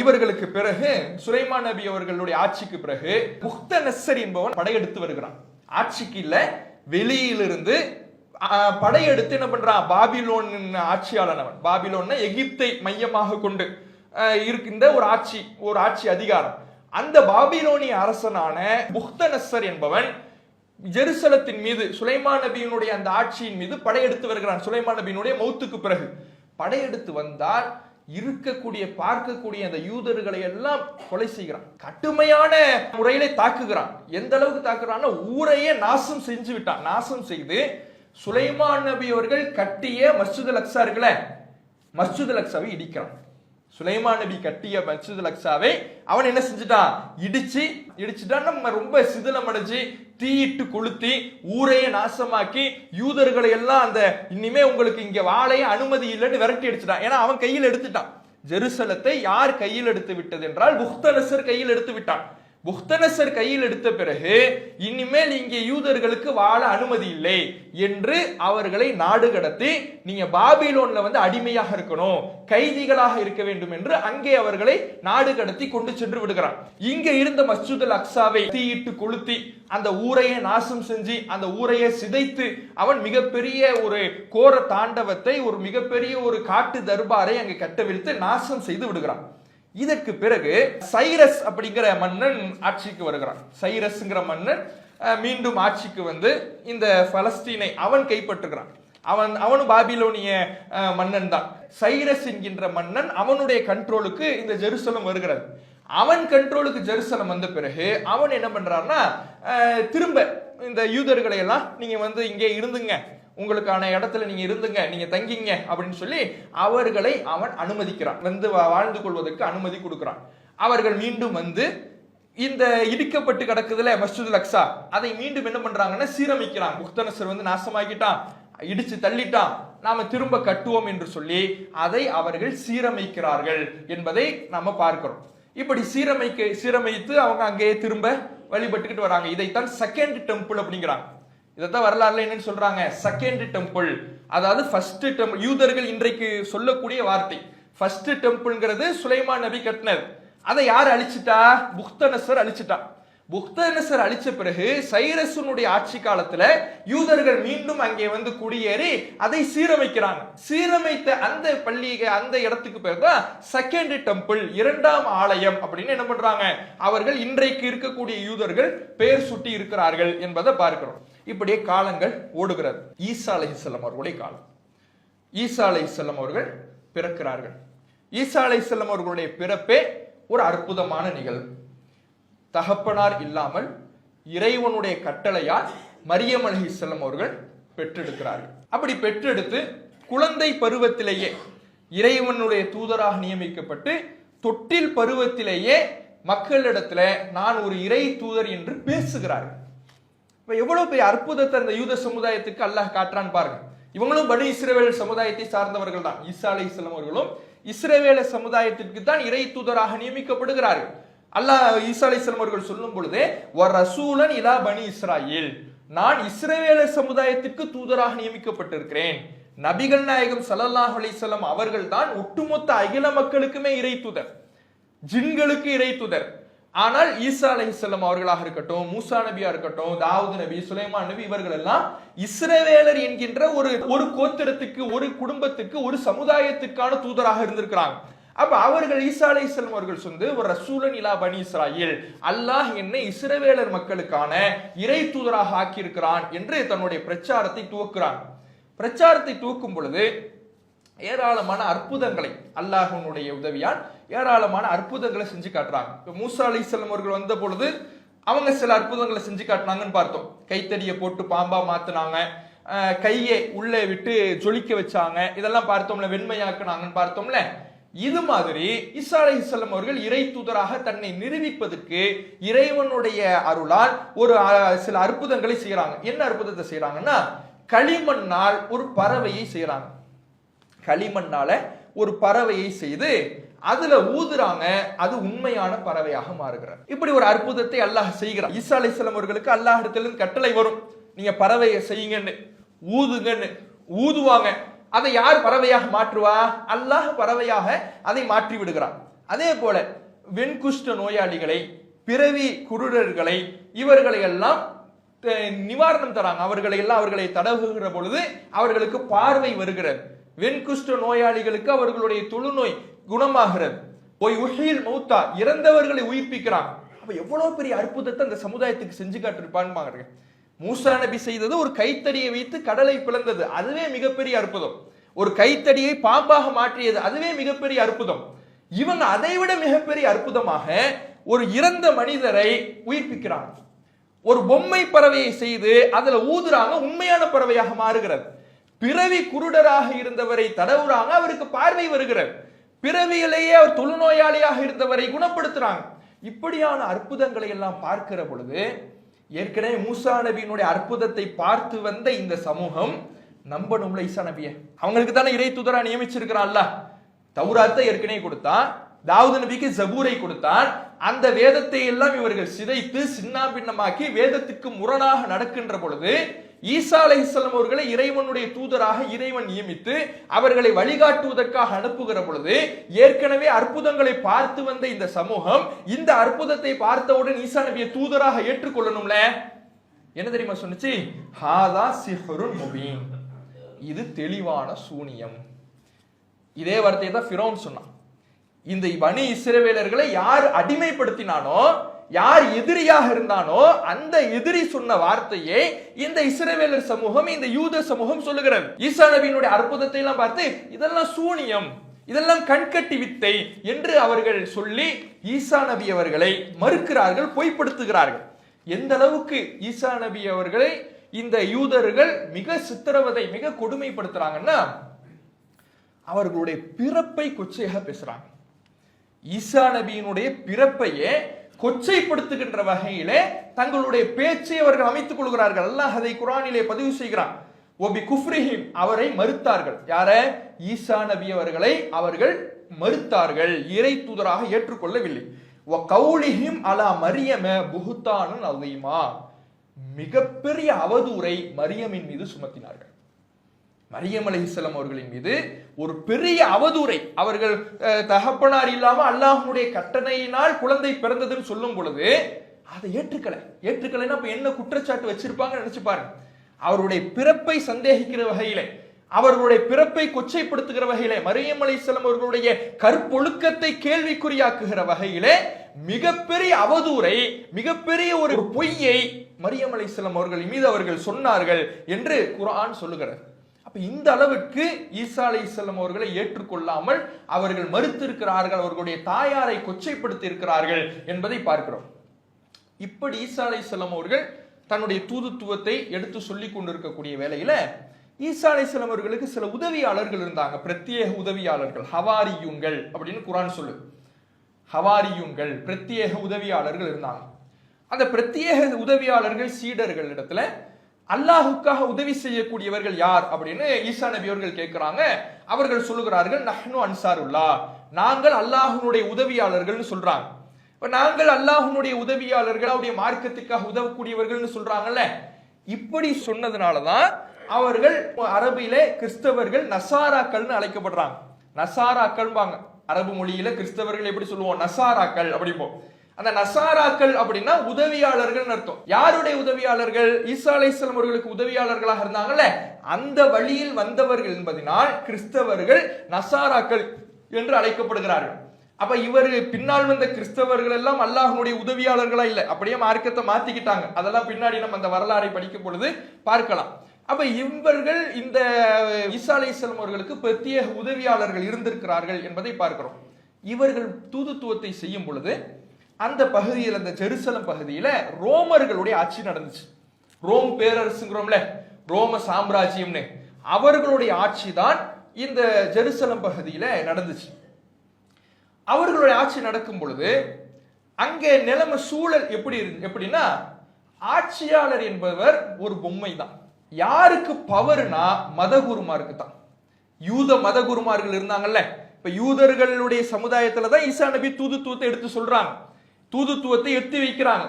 இவர்களுக்கு பிறகு சுலைமான் நபி அவர்களுடைய ஆட்சிக்கு பிறகு முக்தனஸ்ஸர் என்பவன் படையெடுத்து வருகிறான். ஆட்சிக்கு இல்ல, வெளியிலிருந்து படையெடுத்து என்ன பண்றான், பாபிலோன் ஆட்சியாளனவன், பாபிலோன் எகிப்தை மையமாக கொண்டு இருக்கின்ற ஒரு ஆட்சி அதிகாரம். அந்த பாபிலோனிய அரசனான புக்தனஸ்ஸர் என்பவன் ஜெருசலத்தின் மீது சுலைமான் நபியினுடைய அந்த ஆட்சியின் மீது படையெடுத்து வருகிறான். சுலைமான் நபியினுடைய மௌத்துக்கு பிறகு படையெடுத்து வந்தால் இருக்கக்கூடிய பார்க்கக்கூடிய அந்த யூதர்களை எல்லாம் கொலை செய்கிறான், கடுமையான முறையிலே தாக்குகிறான். எந்த அளவுக்கு தாக்குறான்னா ஊரையே நாசம் செஞ்சு விட்டான். நாசம் செய்து சுலைமான் நபி அவர்கள் கட்டிய மஸ்ஜிதுல் அக்ஸா இருக்குல்ல, மஸ்ஜிதுல் அக்ஸாவை இடிக்கிறான். சுலைமான் நபி கட்டிய மஸ்ஜிதுல் அக்ஸாவை அவன் என்ன செஞ்சுட்டான், இடிச்சுட்டான். நம்ம ரொம்ப சிதிலம் அடைஞ்சு தீயிட்டு கொளுத்தி ஊரையே நாசமாக்கி யூதர்களை எல்லாம் அந்த இனிமே உங்களுக்கு இங்க வாழைய அனுமதி இல்லைன்னு விரட்டி அடிச்சுட்டான். ஏன்னா அவன் கையில் எடுத்துட்டான். ஜெருசலத்தை யார் கையில் எடுத்து விட்டது என்றால் புக்தனஸ்ஸர் கையில் எடுத்து விட்டான். புக்தனஸ்ஸர் கையில் எடுத்த பிறகு இனிமேல் இங்கே யூதர்களுக்கு வாழ அனுமதி இல்லை என்று அவர்களை நாடு கடத்தி நீங்க பாபிலோன்ல அடிமையாக இருக்கணும், கைதிகளாக இருக்க வேண்டும் என்று அங்கே அவர்களை நாடு கடத்தி கொண்டு சென்று விடுகிறான். இங்க இருந்த மஸ்ஜிதுல் அக்ஸாவை தீயிட்டு கொளுத்தி அந்த ஊரையே நாசம் செஞ்சு அந்த ஊரையே சிதைத்து அவன் மிகப்பெரிய ஒரு கோர தாண்டவத்தை, ஒரு மிகப்பெரிய ஒரு காட்டு தர்பாரை அங்கே கட்டவிழ்த்து நாசம் செய்து விடுகிறான். இதற்கு பிறகு சைரஸ் அப்படிங்கிற மன்னன் ஆட்சிக்கு வருகிறான். சைரஸ்ங்கிற மன்னன் மீண்டும் ஆட்சிக்கு இந்த பலஸ்தீனை அவன் கைப்பற்றுகிறான். அவனும் பாபிலோனிய மன்னன் தான். சைரஸ் என்கின்ற மன்னன் அவனுடைய கண்ட்ரோலுக்கு இந்த ஜெருசலம் வருகிறது. அவன் கண்ட்ரோலுக்கு ஜெருசலம் வந்த பிறகு அவன் என்ன பண்றான்னா, திரும்ப இந்த யூதர்களை எல்லாம் நீங்க இங்கே இருந்துங்க, உங்களுக்கான இடத்துல நீங்க இருந்துங்க, நீங்க தங்கிங்க அப்படின்னு சொல்லி அவர்களை அவன் அனுமதிக்கிறான், வாழ்ந்து கொள்வதற்கு அனுமதி கொடுக்கிறான். அவர்கள் மீண்டும் இந்த இடிக்கப்பட்டு கிடக்குதுல மஸ்ஜிதுல் அக்ஸா, அதை மீண்டும் என்ன பண்றாங்கன்னா சீரமைக்கிறான். புக்தனஸ்ஸர் நாசமாக்கிட்டான், இடிச்சு தள்ளிட்டான், நாம திரும்ப கட்டுவோம் என்று சொல்லி அதை அவர்கள் சீரமைக்கிறார்கள் என்பதை நாம பார்க்கிறோம். இப்படி சீரமைத்து அவங்க அங்கேயே திரும்ப வழிபட்டுக்கிட்டு வராங்க. இதைத்தான் செகண்ட் டெம்பிள் அப்படிங்கிறாங்க. இதைத்தான் வரலாறுல என்னன்னு சொல்றாங்க, செகண்ட் டெம்பிள். அதாவது ஃபர்ஸ்ட் டெம்பிள் யூதர்கள் இன்றைக்கு சொல்லக்கூடிய வார்த்தை. ஃபர்ஸ்ட் டெம்பிள்ங்கிறது சுலைமான் நபி கட்டினது. அதை யார் அழிச்சிட்டா, புக்தனஸ்ஸர் அழிச்சிட்டான். புக்தனஸ்ஸர் அழிச்ச பிறகு சைரஸுனுடைய ஆட்சி காலத்துல யூதர்கள் மீண்டும் அங்கே குடியேறி அதை சீரமைக்கிறாங்க. சீரமைத்த அந்த பள்ளியை அந்த இடத்துக்கு பேர் தான் செகண்ட் டெம்பிள், இரண்டாம் ஆலயம் அப்படின்னு என்ன பண்றாங்க அவர்கள் இன்றைக்கு இருக்கக்கூடிய யூதர்கள் பெயர் சுட்டி இருக்கிறார்கள் என்பதை பார்க்கிறோம். இப்படியே காலங்கள் ஓடுகிறது. ஈசா அலைஹிஸ்ஸலாம் அவர்களுடைய காலம். ஈசா அலைஹிஸ்ஸலாம் அவர்கள் பிறக்கிறார்கள். ஈசா அலைஹிஸ்ஸலாம் அவர்களுடைய பிறப்பே ஒரு அற்புதமான நிகழ்வு. தகப்பனார் இல்லாமல் இறைவனுடைய கட்டளையால் மரியம் அலைஹிஸ்ஸலாம் அவர்கள் பெற்றெடுக்கிறார்கள். அப்படி பெற்றெடுத்து குழந்தை பருவத்திலேயே இறைவனுடைய தூதராக நியமிக்கப்பட்டு தொட்டில் பருவத்திலேயே மக்களிடத்துல நான் ஒரு இறை தூதர் என்று பேசுகிறார்கள். எவ்வளவு பெரிய அற்புதத்தை அந்த யூத சமுதாயத்துக்கு அல்லாஹ் காட்டுறான்னு பாருங்க. இவங்களும் பனி இஸ்ரவேல் சமுதாயத்தை சார்ந்தவர்கள் தான். ஈசா அலைஹிஸ்ஸலாம் அவர்களும் இஸ்ரவேல சமுதாயத்திற்கு தான் இறை தூதராக நியமிக்கப்படுகிறார்கள். அல்லாஹ் ஈசா அலைஹிஸ்ஸலாம் அவர்கள் சொல்லும் பொழுது ரசூலன் இலா பனி இஸ்ராயேல், நான் இஸ்ரவேல சமுதாயத்திற்கு தூதராக நியமிக்கப்பட்டிருக்கிறேன். நபிகள் நாயகம் ஸல்லல்லாஹு அலைஹி வஸல்லம் அவர்கள் தான் ஒட்டுமொத்த அகில மக்களுக்குமே இறை தூதர், ஜின்களுக்கு இறை தூதர். ஆனால் ஈசா அலைஹிஸ்ஸலாம் அவர்களாக இருக்கட்டும், மூசா நபியா இருக்கட்டும், தாவூத் நபி, சுலைமான் நபி, இவர்கள் எல்லாம் இஸ்ரவேலர் என்கின்ற ஒரு கோத்திரத்துக்கு, ஒரு குடும்பத்துக்கு, ஒரு சமுதாயத்துக்கான தூதராக இருந்திருக்கிறாங்க. அப்ப அவர்கள் ஈசா அலைஹிஸ்ஸலாம் அவர்கள் ஒரு ரசூலன் இலா பனி இஸ்ராயேல், அல்லாஹ் என்னை இஸ்ரவேலர் மக்களுக்கான இறை தூதராக ஆக்கியிருக்கிறான் என்று தன்னுடைய பிரச்சாரத்தை துவக்குறான். பிரச்சாரத்தை துவக்கும் பொழுது ஏராளமான அற்புதங்களை அல்லாஹ்வுடைய உதவியால் ஏராளமான அற்புதங்களை செஞ்சு காட்டுறாங்க. மூசா அலைஹிஸ்ஸலாம் அவர்கள் வந்த பொழுது அவங்க சில அற்புதங்களை செஞ்சு காட்டினாங்கன்னு பார்த்தோம். கைத்தடியை போட்டு பாம்பா மாத்தினாங்க, கையை உள்ளே விட்டு ஜொலிக்க வச்சாங்க, இதெல்லாம் பார்த்தோம்ல, வெண்மையாக்குனாங்கன்னு பார்த்தோம்ல. இது மாதிரி ஈசா அலைஹிஸ்ஸலாம் அவர்கள் இறை தூதராக தன்னை நிரூபிப்பதற்கு இறைவனுடைய அருளால் ஒரு சில அற்புதங்களை செய்யறாங்க. என்ன அற்புதத்தை செய்யறாங்கன்னா, களிமண்ணால் ஒரு பறவையை செய்யறாங்க. களிமண்ணால ஒரு பறவையை செய்து அதுல ஊதுறாங்க, அது உண்மையான பறவையாக மாறுகிறார். இப்படி ஒரு அற்புதத்தை அல்லாஹ் செய்கிறார். ஈசா அலைஹிஸ்ஸலாம் அவர்களுக்கு அல்லாஹ் இடத்திலிருந்து கட்டளை வரும், நீங்க பறவையை செய்யுங்கன்னு, ஊதுங்கன்னு. ஊதுவாங்க. அதை யார் பறவையாக மாற்றுவா? அல்லாஹ் பறவையாக அதை மாற்றி விடுகிறார். அதே போல வெண்குஷ்ட நோயாளிகளை, பிறவி குருடர்களை, இவர்களை எல்லாம் நிவாரணம் தராங்க. அவர்களை தடவுகிற பொழுது அவர்களுக்கு பார்வை வருகிறது. வெண்குஷ்ட நோயாளிகளுக்கு அவர்களுடைய தொழுநோய் குணமாகிறது. போய் உஹில் மௌத்தா, இறந்தவர்களை உயிர்ப்பிக்கிறாங்க. அப்ப எவ்வளவு பெரிய அற்புதத்தை அந்த சமுதாயத்துக்கு செஞ்சு காட்டிருப்பான்னு பாருங்க. மூசா நபி செய்தது ஒரு கைத்தடியை வைத்து கடலை பிளந்தது, அதுவே மிகப்பெரிய அற்புதம். ஒரு கைத்தடியை பாம்பாக மாற்றியது, அதுவே மிகப்பெரிய அற்புதம். இவங்க அதை விட மிகப்பெரிய அற்புதமாக ஒரு இறந்த மனிதரை உயிர்ப்பிக்கிறாங்க. ஒரு பொம்மை பறவையை செய்து அதுல ஊதுறாங்க, உண்மையான பறவையாக மாறுகிறது. பிறவி குருடராக இருந்தவரை தடவுறாங்க, அவருக்கு பார்வை வருகிறது. பிறவியிலேயே அவர் தொழுநோயாளியாக இருந்தவரை குணப்படுத்துறாங்க. இப்படியான அற்புதங்களை எல்லாம் பார்க்கிற பொழுது ஏற்கனவே மூசா நபியினுடைய அற்புதத்தை பார்த்து வந்த இந்த சமூகம் நம்பணும்ல ஈசா நபிய. அவங்களுக்கு தானே இறை தூதரா நியமிச்சிருக்கிறான்ல. தௌராத்தை ஏற்கனவே கொடுத்தான், தாவூது நபிக்கு ஜபூரை கொடுத்தான். அந்த வேதத்தை எல்லாம் இவர்கள் சிதைத்து சின்னா பின்னமாக்கி வேதத்துக்கு முரணாக நடக்கின்ற பொழுது ஈசா அலைஹிஸ்ஸலாம் அவர்களை இறைவனுடைய தூதராக இறைவன் நியமித்து அவர்களை வழிகாட்டுவதற்காக அனுப்புகிற பொழுது ஏற்கனவே அற்புதங்களை பார்த்து வந்த இந்த சமூகம் இந்த அற்புதத்தை பார்த்தவுடன் ஈசா நபியை தூதராக ஏற்றுக்கொள்ளணும்ல. என்ன தெரியுமா சொன்னுச்சு? ஹாதா சிஹ்ருன் முபீன், இது தெளிவான சூனியம். இதே வார்த்தையை தான் ஃபிரௌன் சொன்னான். இந்த பனி இஸ்ரவேலர்களை யார் அடிமைப்படுத்தினானோ, யார் எதிரியாக இருந்தானோ, அந்த எதிரி சொன்ன வார்த்தையை இந்த இஸ்ரவேலர் சமூகம், இந்த யூத சமூகம் சொல்லுகிறது. ஈசா நபியினுடைய அற்புதத்தை எல்லாம் பார்த்து இதெல்லாம் சூனியம், இதெல்லாம் கண்கட்டி வித்தை என்று அவர்கள் சொல்லி ஈசா நபி அவர்களை மறுக்கிறார்கள், பொய்ப்படுத்துகிறார்கள். எந்த அளவுக்கு ஈசா நபி அவர்களை இந்த யூதர்கள் மிக சித்திரவதை, மிக கொடுமைப்படுத்துறாங்கன்னா, அவர்களுடைய பிறப்பை கொச்சையாக பேசுறாங்க. ஈசா நபியினுடைய பிறப்பையே கொச்சைப்படுத்துகின்ற வகையிலே தங்களுடைய பேச்சை அவர்கள் அமைத்துக் கொள்கிறார்கள். அல்லாஹ் அதை குர்ஆனிலே பதிவு செய்கிறான். ஒபி குஃப்ரிஹிம், அவரை மறுத்தார்கள். யார? ஈசா நபி அவர்களை அவர்கள் மறுத்தார்கள், இறை தூதராக ஏற்றுக்கொள்ளவில்லை. வ கௌலிஹிம் அலா மரியம புஹ்தானன் அஸீமா, மிகப்பெரிய அவதூறை மரியமின் மீது சுமத்தினார்கள். மரியம் அலைஹிஸ்ஸலாம் அவர்களின் மீது ஒரு பெரிய அவதூறை. அவர்கள் தகப்பனார் இல்லாம அல்லாஹ்வுடைய கட்டளையினால் குழந்தை பிறந்ததுன்னு சொல்லும் பொழுது அதை ஏற்றுக்கலைன்னா அப்ப என்ன குற்றச்சாட்டு வச்சிருப்பாங்க நினைச்சு பாருங்க. அவருடைய பிறப்பை சந்தேகிக்கிற வகையிலே, அவர்களுடைய பிறப்பை கொச்சைப்படுத்துகிற வகையிலே, மரியம் அலைஹிஸ்ஸலாம் அவர்களுடைய கற்பொழுக்கத்தை கேள்விக்குறியாக்குகிற வகையிலே மிகப்பெரிய அவதூறை, மிகப்பெரிய ஒரு பொய்யை மரியம் அலைஹிஸ்ஸலாம் அவர்களின் மீது அவர்கள் சொன்னார்கள் என்று குர்ஆன் சொல்லுகிறது. இந்த அளவுக்கு ஈசா அலைஹிஸ்ஸலாம் அவர்களை ஏற்றுக்கொள்ளாமல் அவர்கள் மறுத்திருக்கிறார்கள், அவர்களுடைய தாயாரை கொச்சைப்படுத்தி இருக்கிறார்கள் என்பதை பார்க்கிறோம். இப்படி ஈசா அலைஹிஸ்ஸலாம் அவர்கள் தன்னுடைய தூதுத்துவத்தை எடுத்து சொல்லிக் கொண்டிருக்கக்கூடிய வேளையில ஈசா அலைஹிஸ்ஸலாம் அவர்களுக்கு சில உதவியாளர்கள் இருந்தாங்க, பிரத்யேக உதவியாளர்கள், ஹவாரியூன்கள் அப்படின்னு குர்ஆன் சொல்லு. ஹவாரியூன்கள் பிரத்யேக உதவியாளர்கள் இருந்தாங்க. அந்த பிரத்யேக உதவியாளர்கள் சீடர்கள் இடத்துல அல்லாஹுக்காக உதவி செய்யக்கூடியவர்கள் யார் அப்படின்னு ஈசா நபி அவர்கள் கேட்கிறாங்க. அவர்கள் சொல்லுகிறார்கள், நஹ்னு அன்சாருல்லாஹ், நாங்கள் அல்லாஹ்வுடைய உதவியாளர்கள் சொல்றாங்க. நாங்கள் அல்லாஹ்வுடைய உதவியாளர்கள், அவருடைய மார்க்கத்துக்காக உதவக்கூடியவர்கள் சொல்றாங்கல்ல. இப்படி சொன்னதுனாலதான் அவர்கள் அரபிலே கிறிஸ்தவர்கள் நசாராக்கள்னு அழைக்கப்படுறாங்க. நசாராக்கள் அரபு மொழியில கிறிஸ்தவர்கள் எப்படி சொல்லுவோம்? நசாராக்கள் அப்படிப்போம். அந்த நசாராக்கள் அப்படின்னா உதவியாளர்கள் அர்த்தம். யாருடைய உதவியாளர்கள்? ஈசா அலைஹிஸ்ஸலாம் அவர்களுக்கு உதவியாளர்களாக இருந்தாங்கல்ல, அந்த வழியில் வந்தவர்கள் என்பதனால் கிறிஸ்தவர்கள் நசாராக்கள் என்று அழைக்கப்படுகிறார்கள். அப்ப இவர் பின்னால் வந்த கிறிஸ்தவர்கள் எல்லாம் அல்லாஹ்வுடைய உதவியாளர்களா இல்ல, அப்படியே மார்க்கத்தை மாத்திக்கிட்டாங்க. அதெல்லாம் பின்னாடி நம்ம அந்த வரலாறை படிக்கும் பொழுது பார்க்கலாம். அப்ப இவர்கள் இந்த ஈசா அலைஹிஸ்ஸலாம் அவர்களுக்கு பிரத்யேக உதவியாளர்கள் இருந்திருக்கிறார்கள் என்பதை பார்க்கிறோம். இவர்கள் தூதுத்துவத்தை செய்யும் பொழுது அந்த பகுதியில், அந்த ஜெருசலம் பகுதியில ரோமர்களுடைய ஆட்சி நடந்துச்சு. ரோம் பேரரசுங்கிறோம்ல, ரோம சாம்ராஜ்யம்னு, அவர்களுடைய ஆட்சி தான் இந்த ஜெருசலம் பகுதியில நடந்துச்சு. அவர்களுடைய ஆட்சி நடக்கும் பொழுது அங்கே நிலைமை சூழல் எப்படின்னா, ஆட்சியாளர் என்பவர் ஒரு பொம்மை தான். யாருக்கு பவர்னா மதகுருமாருக்கு தான். யூத மதகுருமார்கள் இருந்தாங்கல்ல, இப்ப யூதர்களுடைய சமுதாயத்துல தான் ஈசா நபி தூதுத்துவத்தை எடுத்து சொல்றாங்க, தூதுத்துவத்தை எடுத்து வைக்கிறாங்க.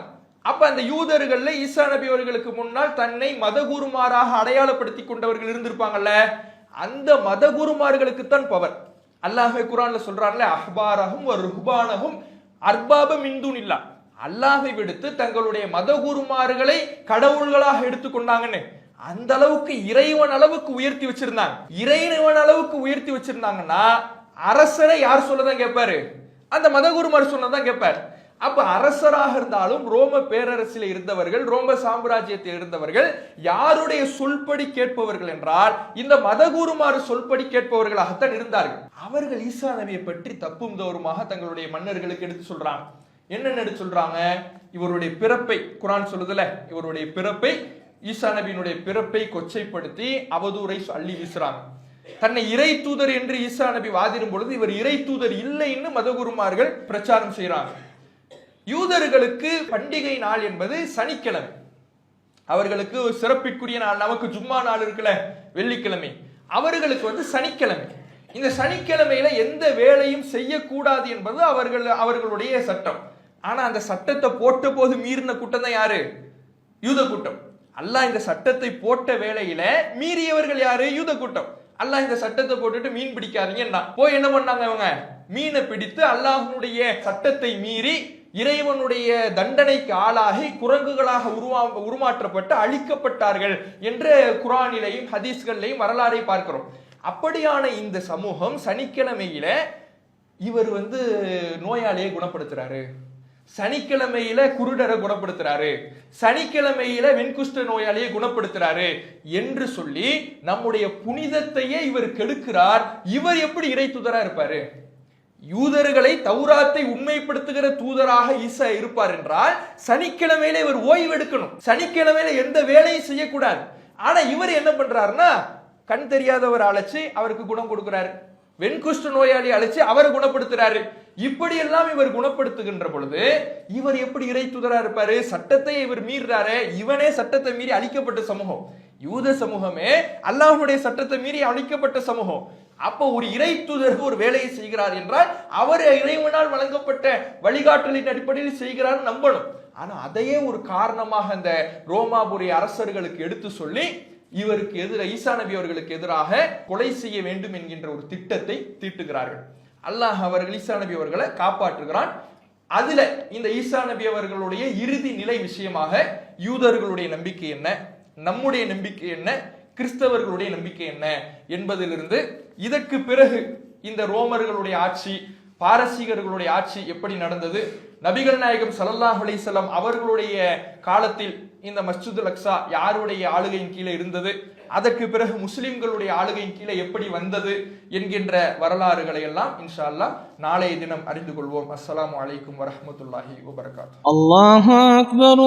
அப்ப அந்த யூதர்கள்ல ஈசா நபி அவர்களுக்கு முன்னால் தன்னை மதகுருமாராக அடையாளப்படுத்தி கொண்டவர்கள் இருந்திருப்பாங்கல்ல, அந்த மதகுருமார்களுக்கு தான் பவர். அல்லாஹ் குர்ஆன்ல சொல்றான்ல, அஹ்பாரஹும் வ ருஹ்பானஹும் அர்பாப மின் தூனில்லாஹ், அல்லாஹை விடுத்து தங்களுடைய மதகுருமார்களை கடவுள்களாக எடுத்துக்கொண்டாங்கன்னு அந்த அளவுக்கு இறைவன் அளவுக்கு உயர்த்தி வச்சிருந்தாங்க. இறைவன் அளவுக்கு உயர்த்தி வச்சிருந்தாங்கன்னா அரசரை யார் சொல்லதான் கேட்பாரு? அந்த மதகுருமார் சொன்னதான் கேட்பார். அப்ப அரசராக இருந்தாலும் ரோம பேரரசில் இருந்தவர்கள், ரோம சாம்ராஜ்யத்தில் இருந்தவர்கள் யாருடைய சொல்படி கேட்பவர்கள் என்றால் இந்த மதகுருமாறு சொல்படி கேட்பவர்களாகத்தான் இருந்தார்கள். அவர்கள் ஈசா நபியை பற்றி தப்பும் தவறுமாக தங்களுடைய மன்னர்களுக்கு எடுத்து சொல்றாங்க. என்னென்ன எடுத்து சொல்றாங்க? இவருடைய பிறப்பை, குரான் சொல்லுதுல, இவருடைய பிறப்பை, ஈசா நபியினுடைய பிறப்பை கொச்சைப்படுத்தி அவதூறை அள்ளி வீசுறாங்க. தன்னை இறை தூதர் என்று ஈசா நபி வாதிடும் பொழுது இவர் இறை தூதர் இல்லைன்னு மதகுருமார்கள் பிரச்சாரம் செய்யறாங்க. யூதர்களுக்கு பண்டிகை நாள் என்பது சனிக்கிழமை. அவர்களுக்கு சிறப்பிற்குரிய நாள். நமக்கு ஜும்மா நாள் இருக்குல்ல, வெள்ளிக்கிழமை, அவர்களுக்கு சனிக்கிழமை. இந்த சனிக்கிழமையில எந்த வேலையும் செய்யக்கூடாது என்பது அவர்களுடைய சட்டம். ஆனா அந்த சட்டத்தை போட்ட போது மீறின கூட்டம் தான் யாரு? யூத கூட்டம். அல்லாஹ் இந்த சட்டத்தை போட்ட வேளையில மீறியவர்கள் யாரு? யூத கூட்டம். அல்லாஹ் இந்த சட்டத்தை போட்டுட்டு மீன் பிடிக்காதீங்கன்னா போய் என்ன பண்ணாங்க? அவங்க மீனை பிடித்து அல்லாஹ்வுடைய சட்டத்தை மீறி இறைவனுடைய தண்டனைக்கு ஆளாகி குரங்குகளாக உருமாற்றப்பட்டு அழிக்கப்பட்டார்கள் என்று குரானிலையும் ஹதீஸ்களையும் வரலாறை பார்க்கிறோம். அப்படியான இந்த சமூகம் சனிக்கிழமையில இவர் நோயாளியை குணப்படுத்துறாரு, சனிக்கிழமையில குருடரை குணப்படுத்துறாரு, சனிக்கிழமையில வெண்குஷ்ட நோயாளியை குணப்படுத்துறாரு என்று சொல்லி நம்முடைய புனிதத்தையே இவர் கெடுக்கிறார். இவர் எப்படி இறை தூதரா இருப்பாரு? யூதர்களை தௌராத்தை உண்மைப்படுத்துகிற தூதராக ஈசா இருப்பார் என்றால் சனிக்கிழமையில இவர் ஓய்வு எடுக்கணும், சனிக்கிழமையில எந்த வேலையும் செய்யக்கூடாது. ஆனா இவர் என்ன பண்றாருன்னா கண் தெரியாதவர் அழைச்சு அவருக்கு குணம் கொடுக்கிறாரு, வெண்குஷ்ட நோயாளி அழைச்சு அவரை குணப்படுத்துறாரு. இப்படி எல்லாம் இவர் குணப்படுத்துகின்ற பொழுது இவர் எப்படி இறை தூதரா இருப்பாரு? சட்டத்தை இவர் மீறாரு. இவனே சட்டத்தை மீறி அழிக்கப்பட்ட சமூகம், யூத சமூகமே அல்லாஹ்வுடைய சட்டத்தை மீறி அழிக்கப்பட்ட சமூகம். அப்போ ஒரு இறை தூதருக்கு ஒரு வேலையை செய்கிறார் என்றால் அவர் இறைவனால் வழங்கப்பட்ட வழிகாட்டலின் அடிப்படையில் செய்கிறார் நம்பணும். ஆனா அதையே ஒரு காரணமாக அந்த ரோமாபுரி அரசர்களுக்கு எடுத்து சொல்லி இவருக்கு எதிராக, ஈசா நபி அவர்களுக்கு எதிராக கொலை செய்ய வேண்டும் என்கின்ற ஒரு திட்டத்தை தீட்டுகிறார்கள். அல்லாஹ் அவர்கள் ஈசா நபி அவர்களை காப்பாற்றுகிறான். அதுல இந்த ஈசா நபி அவர்களுடைய இறுதி நிலை விஷயமாக யூதர்களுடைய நம்பிக்கை என்ன, நம்முடைய நம்பிக்கை என்ன, கிறிஸ்தவர்களுடைய நம்பிக்கை என்ன என்பதிலிருந்து இதற்கு பிறகு இந்த ரோமர்களுடைய ஆட்சி, பாரசீகர்களுடைய ஆட்சி எப்படி நடந்தது, நபிகள் நாயகம் ஸல்லல்லாஹு அலைஹி வஸல்லம் அவர்களுடைய காலத்தில் இந்த மஸ்ஜிதுல் அக்ஸா யாருடைய ஆளுகையின் கீழே இருந்தது, அதற்கு பிறகு முஸ்லிம்களுடைய ஆளுகையின் கீழே எப்படி வந்தது என்கின்ற வரலாறுகளை எல்லாம் இன்ஷா அல்லாஹ் நாளைய தினம் அறிந்து கொள்வோம். அஸ்ஸலாமு அலைக்கும் வரஹ்மத்துல்லாஹி வபரகாத்துஹு. அல்லாஹு அக்பர்.